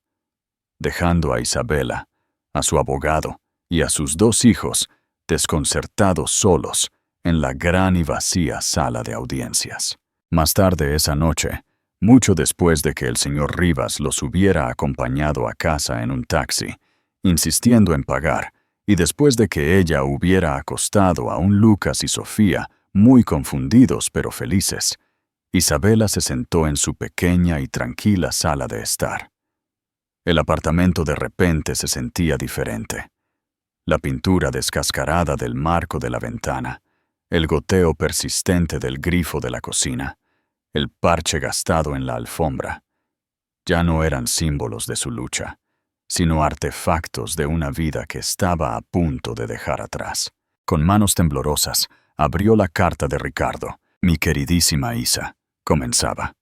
dejando a Isabela, a su abogado y a sus dos hijos desconcertados solos en la gran y vacía sala de audiencias. Más tarde esa noche, mucho después de que el señor Rivas los hubiera acompañado a casa en un taxi, insistiendo en pagar, y después de que ella hubiera acostado a un Lucas y Sofía, muy confundidos pero felices, Isabela se sentó en su pequeña y tranquila sala de estar. El apartamento de repente se sentía diferente. La pintura descascarada del marco de la ventana, el goteo persistente del grifo de la cocina, el parche gastado en la alfombra, ya no eran símbolos de su lucha, sino artefactos de una vida que estaba a punto de dejar atrás. Con manos temblorosas, abrió la carta de Ricardo. Mi queridísima Isa, comenzaba.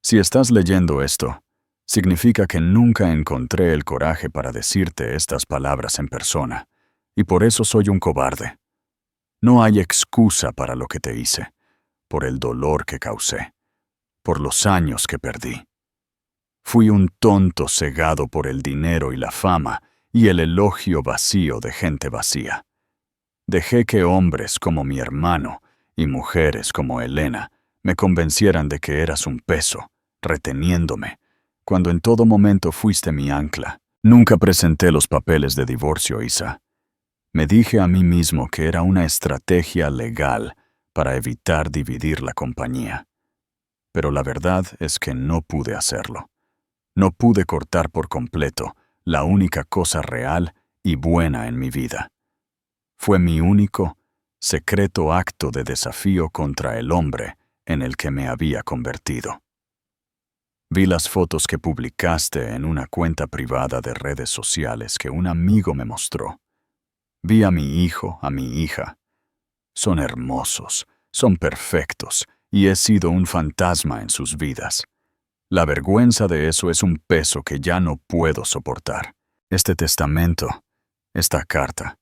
Si estás leyendo esto, significa que nunca encontré el coraje para decirte estas palabras en persona, y por eso soy un cobarde. No hay excusa para lo que te hice, por el dolor que causé, por los años que perdí. Fui un tonto cegado por el dinero y la fama y el elogio vacío de gente vacía. Dejé que hombres como mi hermano y mujeres como Elena me convencieran de que eras un peso, reteniéndome, cuando en todo momento fuiste mi ancla. Nunca presenté los papeles de divorcio, Isa. Me dije a mí mismo que era una estrategia legal para evitar dividir la compañía. Pero la verdad es que no pude hacerlo. No pude cortar por completo la única cosa real y buena en mi vida. Fue mi único, secreto acto de desafío contra el hombre en el que me había convertido. Vi las fotos que publicaste en una cuenta privada de redes sociales que un amigo me mostró. Vi a mi hijo, a mi hija. Son hermosos, son perfectos, y he sido un fantasma en sus vidas. La vergüenza de eso es un peso que ya no puedo soportar. Este testamento, esta carta,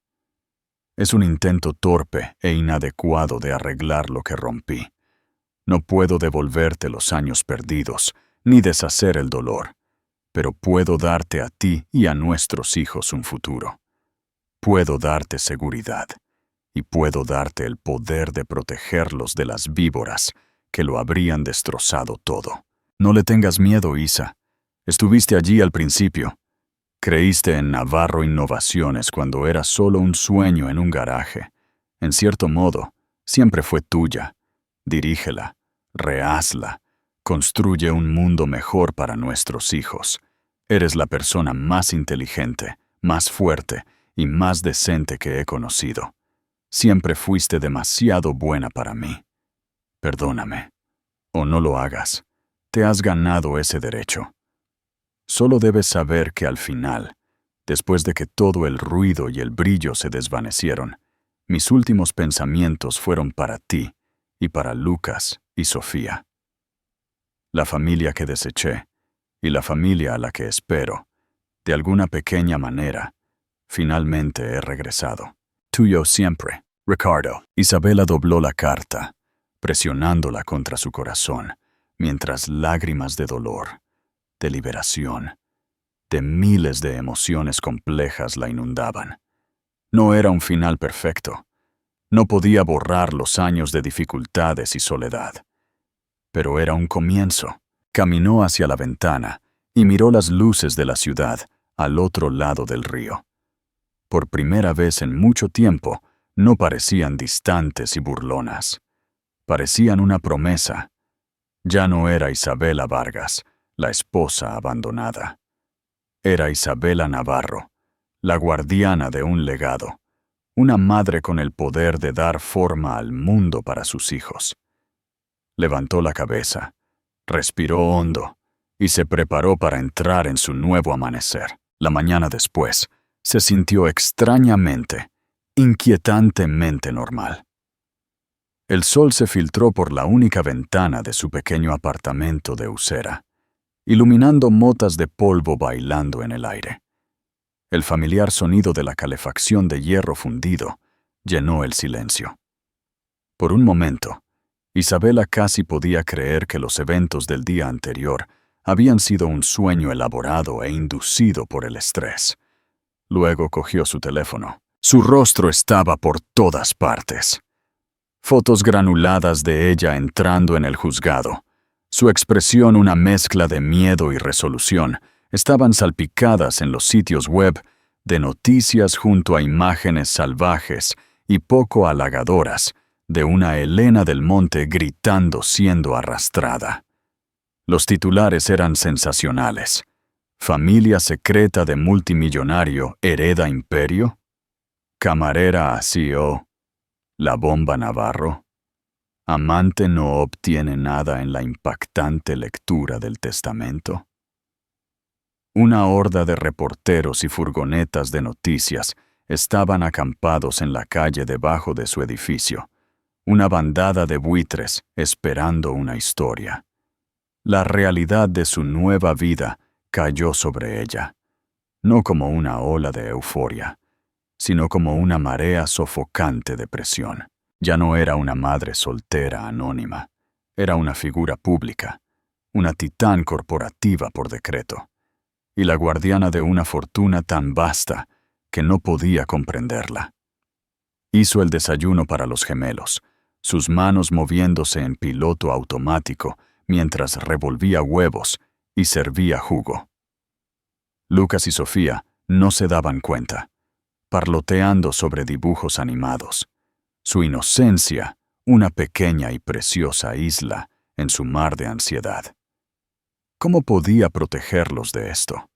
es un intento torpe e inadecuado de arreglar lo que rompí. No puedo devolverte los años perdidos, ni deshacer el dolor, pero puedo darte a ti y a nuestros hijos un futuro. Puedo darte seguridad, y puedo darte el poder de protegerlos de las víboras que lo habrían destrozado todo. No le tengas miedo, Isa. Estuviste allí al principio. Creíste en Navarro Innovaciones cuando era solo un sueño en un garaje. En cierto modo, siempre fue tuya. Dirígela, rehazla, construye un mundo mejor para nuestros hijos. Eres la persona más inteligente, más fuerte y más decente que he conocido. Siempre fuiste demasiado buena para mí. Perdóname. O no lo hagas. Te has ganado ese derecho. Solo debes saber que al final, después de que todo el ruido y el brillo se desvanecieron, mis últimos pensamientos fueron para ti y para Lucas y Sofía. La familia que deseché y la familia a la que espero, de alguna pequeña manera, finalmente he regresado. Tuyo siempre, Ricardo. Isabela dobló la carta, presionándola contra su corazón, mientras lágrimas de dolor, de liberación, de miles de emociones complejas la inundaban. No era un final perfecto. No podía borrar los años de dificultades y soledad. Pero era un comienzo. Caminó hacia la ventana y miró las luces de la ciudad al otro lado del río. Por primera vez en mucho tiempo, no parecían distantes y burlonas. Parecían una promesa. Ya no era Isabela Vargas, la esposa abandonada. Era Isabela Navarro, la guardiana de un legado, una madre con el poder de dar forma al mundo para sus hijos. Levantó la cabeza, respiró hondo y se preparó para entrar en su nuevo amanecer. La mañana después, se sintió extrañamente, inquietantemente normal. El sol se filtró por la única ventana de su pequeño apartamento de Usera, iluminando motas de polvo bailando en el aire. El familiar sonido de la calefacción de hierro fundido llenó el silencio. Por un momento, Isabela casi podía creer que los eventos del día anterior habían sido un sueño elaborado e inducido por el estrés. Luego cogió su teléfono. Su rostro estaba por todas partes. Fotos granuladas de ella entrando en el juzgado. Su expresión, una mezcla de miedo y resolución, estaban salpicadas en los sitios web de noticias junto a imágenes salvajes y poco halagadoras de una Elena del Monte gritando siendo arrastrada. Los titulares eran sensacionales. Familia secreta de multimillonario hereda imperio. Camarera a CEO. La bomba Navarro. Amante no obtiene nada en la impactante lectura del testamento. Una horda de reporteros y furgonetas de noticias estaban acampados en la calle debajo de su edificio. Una bandada de buitres esperando una historia. La realidad de su nueva vida cayó sobre ella, no como una ola de euforia, sino como una marea sofocante de presión. Ya no era una madre soltera anónima, era una figura pública, una titán corporativa por decreto, y la guardiana de una fortuna tan vasta que no podía comprenderla. Hizo el desayuno para los gemelos, sus manos moviéndose en piloto automático mientras revolvía huevos y servía jugo. Lucas y Sofía no se daban cuenta, parloteando sobre dibujos animados. Su inocencia, una pequeña y preciosa isla en su mar de ansiedad. ¿Cómo podía protegerlos de esto?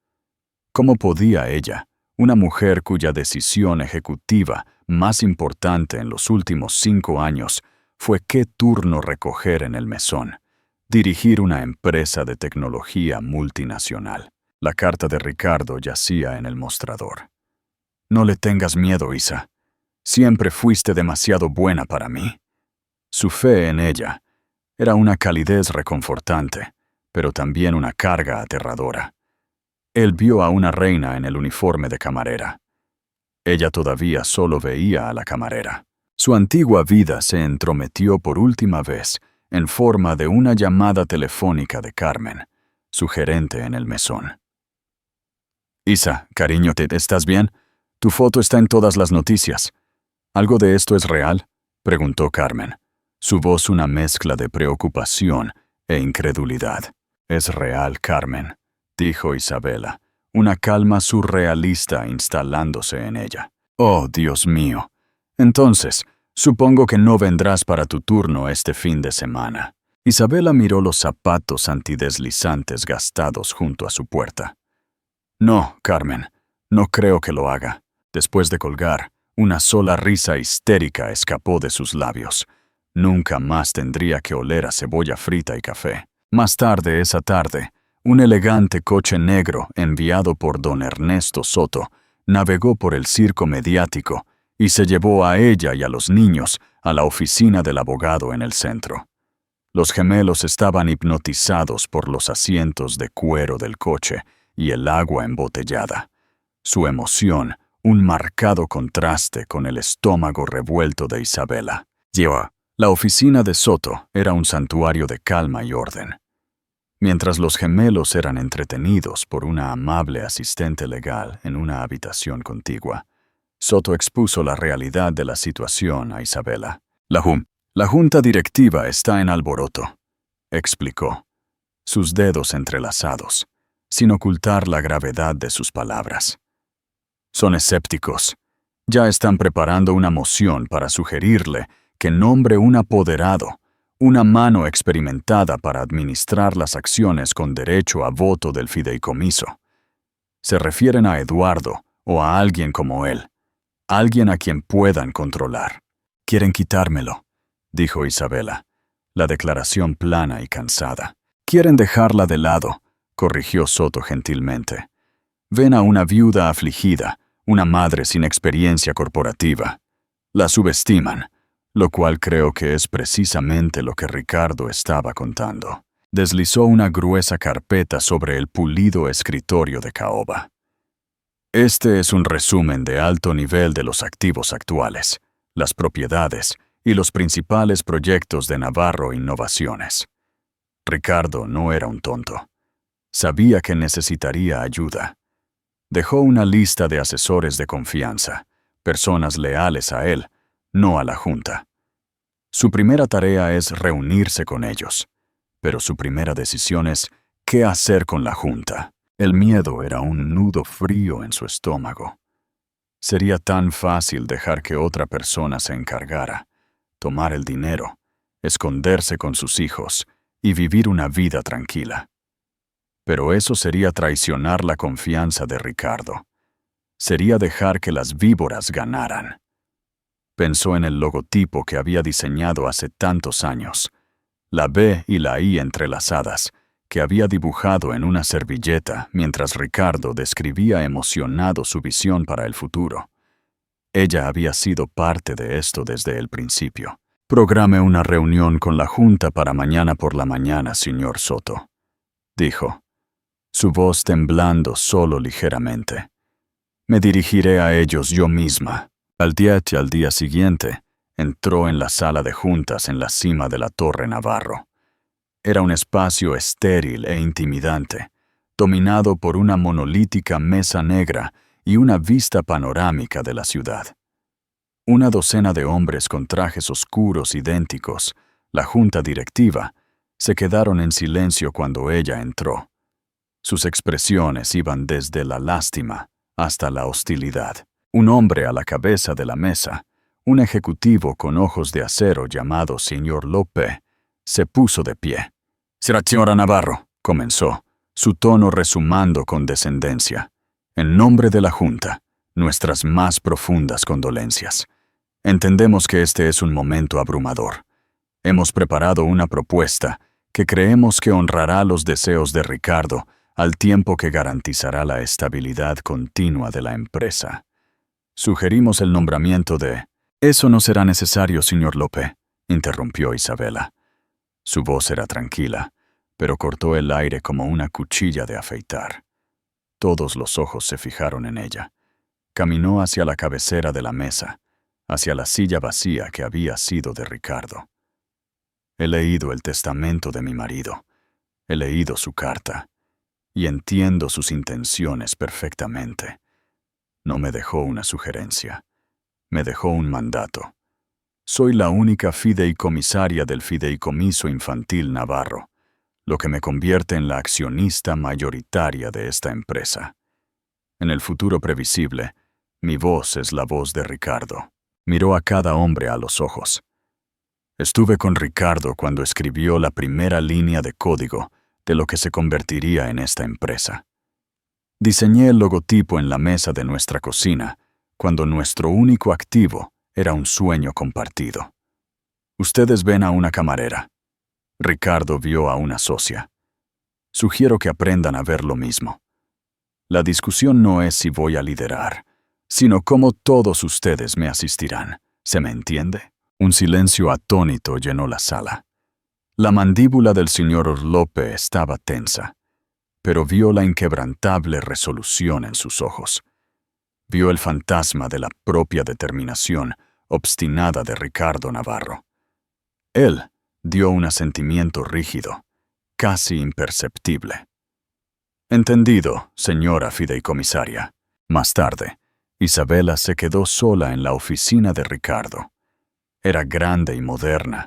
¿Cómo podía ella, una mujer cuya decisión ejecutiva más importante en los últimos 5 años fue qué turno recoger en el mesón, dirigir una empresa de tecnología multinacional? La carta de Ricardo yacía en el mostrador. No le tengas miedo, Isa. Siempre fuiste demasiado buena para mí. Su fe en ella era una calidez reconfortante, pero también una carga aterradora. Él vio a una reina en el uniforme de camarera. Ella todavía solo veía a la camarera. Su antigua vida se entrometió por última vez en forma de una llamada telefónica de Carmen, su gerente en el mesón. Isa, cariño, ¿estás bien? Tu foto está en todas las noticias. ¿Algo de esto es real?, preguntó Carmen, su voz una mezcla de preocupación e incredulidad. Es real, Carmen, dijo Isabela, una calma surrealista instalándose en ella. Oh, Dios mío. Entonces, supongo que no vendrás para tu turno este fin de semana. Isabela miró los zapatos antideslizantes gastados junto a su puerta. No, Carmen, no creo que lo haga. Después de colgar, una sola risa histérica escapó de sus labios. Nunca más tendría que oler a cebolla frita y café. Más tarde esa tarde, un elegante coche negro enviado por don Ernesto Soto navegó por el circo mediático y se llevó a ella y a los niños a la oficina del abogado en el centro. Los gemelos estaban hipnotizados por los asientos de cuero del coche y el agua embotellada. Su emoción, un marcado contraste con el estómago revuelto de Isabela. La oficina de Soto era un santuario de calma y orden. Mientras los gemelos eran entretenidos por una amable asistente legal en una habitación contigua, Soto expuso la realidad de la situación a Isabela. La junta directiva está en alboroto, explicó, sus dedos entrelazados, sin ocultar la gravedad de sus palabras. Son escépticos. Ya están preparando una moción para sugerirle que nombre un apoderado, una mano experimentada para administrar las acciones con derecho a voto del fideicomiso. Se refieren a Eduardo o a alguien como él, alguien a quien puedan controlar. Quieren quitármelo, dijo Isabela, la declaración plana y cansada. Quieren dejarla de lado, corrigió Soto gentilmente. Ven a una viuda afligida, una madre sin experiencia corporativa. La subestiman, lo cual creo que es precisamente lo que Ricardo estaba contando. Deslizó una gruesa carpeta sobre el pulido escritorio de caoba. Este es un resumen de alto nivel de los activos actuales, las propiedades y los principales proyectos de Navarro Innovaciones. Ricardo no era un tonto. Sabía que necesitaría ayuda. Dejó una lista de asesores de confianza, personas leales a él, no a la Junta. Su primera tarea es reunirse con ellos, pero su primera decisión es qué hacer con la Junta. El miedo era un nudo frío en su estómago. Sería tan fácil dejar que otra persona se encargara, tomar el dinero, esconderse con sus hijos y vivir una vida tranquila. Pero eso sería traicionar la confianza de Ricardo. Sería dejar que las víboras ganaran. Pensó en el logotipo que había diseñado hace tantos años, la B y la I entrelazadas, que había dibujado en una servilleta mientras Ricardo describía emocionado su visión para el futuro. Ella había sido parte de esto desde el principio. Programe una reunión con la Junta para mañana por la mañana, señor Soto, dijo, su voz temblando solo ligeramente. Me dirigiré a ellos yo misma. Al día siguiente, entró en la sala de juntas en la cima de la Torre Navarro. Era un espacio estéril e intimidante, dominado por una monolítica mesa negra y una vista panorámica de la ciudad. Una docena de hombres con trajes oscuros idénticos, la junta directiva, se quedaron en silencio cuando ella entró. Sus expresiones iban desde la lástima hasta la hostilidad. Un hombre a la cabeza de la mesa, un ejecutivo con ojos de acero llamado señor López, se puso de pie. Señora Navarro, comenzó, su tono resumando con descendencia. En nombre de la Junta, nuestras más profundas condolencias. Entendemos que este es un momento abrumador. Hemos preparado una propuesta que creemos que honrará los deseos de Ricardo al tiempo que garantizará la estabilidad continua de la empresa. Sugerimos el nombramiento de... Eso no será necesario, señor López, interrumpió Isabela. Su voz era tranquila, pero cortó el aire como una cuchilla de afeitar. Todos los ojos se fijaron en ella. Caminó hacia la cabecera de la mesa, hacia la silla vacía que había sido de Ricardo. He leído el testamento de mi marido. He leído su carta. Y entiendo sus intenciones perfectamente. No me dejó una sugerencia. Me dejó un mandato. Soy la única fideicomisaria del Fideicomiso Infantil Navarro, lo que me convierte en la accionista mayoritaria de esta empresa. En el futuro previsible, mi voz es la voz de Ricardo. Miró a cada hombre a los ojos. Estuve con Ricardo cuando escribió la primera línea de código de lo que se convertiría en esta empresa. Diseñé el logotipo en la mesa de nuestra cocina, cuando nuestro único activo era un sueño compartido. Ustedes ven a una camarera. Ricardo vio a una socia. Sugiero que aprendan a ver lo mismo. La discusión no es si voy a liderar, sino cómo todos ustedes me asistirán. ¿Se me entiende? Un silencio atónito llenó la sala. La mandíbula del señor Orlope estaba tensa, pero vio la inquebrantable resolución en sus ojos. Vio el fantasma de la propia determinación obstinada de Ricardo Navarro. Él dio un asentimiento rígido, casi imperceptible. Entendido, señora fideicomisaria. Más tarde, Isabela se quedó sola en la oficina de Ricardo. Era grande y moderna,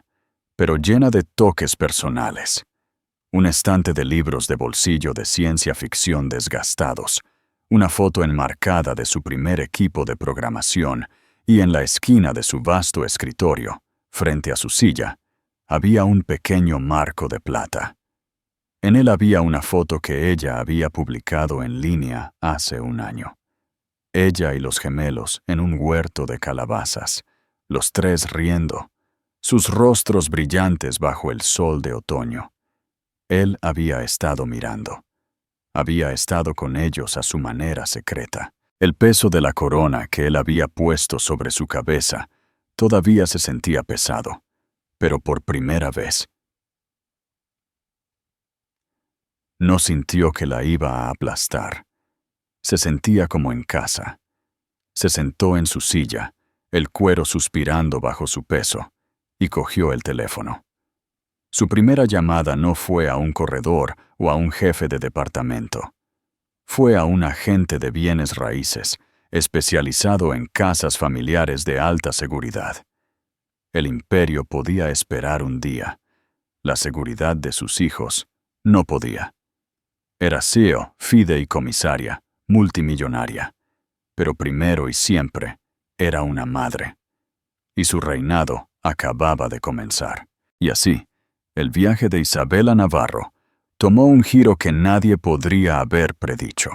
pero llena de toques personales. Un estante de libros de bolsillo de ciencia ficción desgastados, una foto enmarcada de su primer equipo de programación y en la esquina de su vasto escritorio, frente a su silla, había un pequeño marco de plata. En él había una foto que ella había publicado en línea hace un año. Ella y los gemelos en un huerto de calabazas, los tres riendo, sus rostros brillantes bajo el sol de otoño. Él había estado mirando. Había estado con ellos a su manera secreta. El peso de la corona que él había puesto sobre su cabeza todavía se sentía pesado, pero por primera vez no sintió que la iba a aplastar. Se sentía como en casa. Se sentó en su silla, el cuero suspirando bajo su peso, y cogió el teléfono. Su primera llamada no fue a un corredor o a un jefe de departamento. Fue a un agente de bienes raíces, especializado en casas familiares de alta seguridad. El imperio podía esperar un día. La seguridad de sus hijos no podía. Era CEO, fideicomisaria, multimillonaria, pero primero y siempre era una madre. Y su reinado acababa de comenzar. Y así, el viaje de Isabela Navarro tomó un giro que nadie podría haber predicho.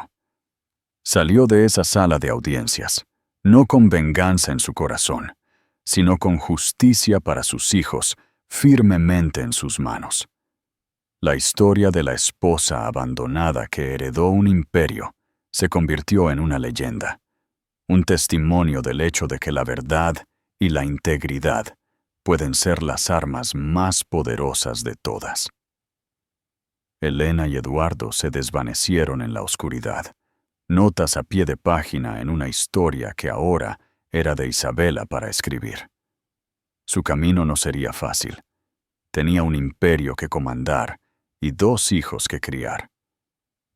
Salió de esa sala de audiencias, no con venganza en su corazón, sino con justicia para sus hijos firmemente en sus manos. La historia de la esposa abandonada que heredó un imperio se convirtió en una leyenda, un testimonio del hecho de que la verdad y la integridad pueden ser las armas más poderosas de todas. Elena y Eduardo se desvanecieron en la oscuridad, notas a pie de página en una historia que ahora era de Isabela para escribir. Su camino no sería fácil. Tenía un imperio que comandar y 2 hijos que criar.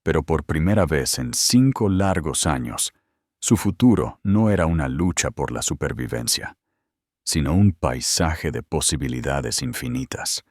Pero por primera vez en 5 largos años, su futuro no era una lucha por la supervivencia, sino un paisaje de posibilidades infinitas.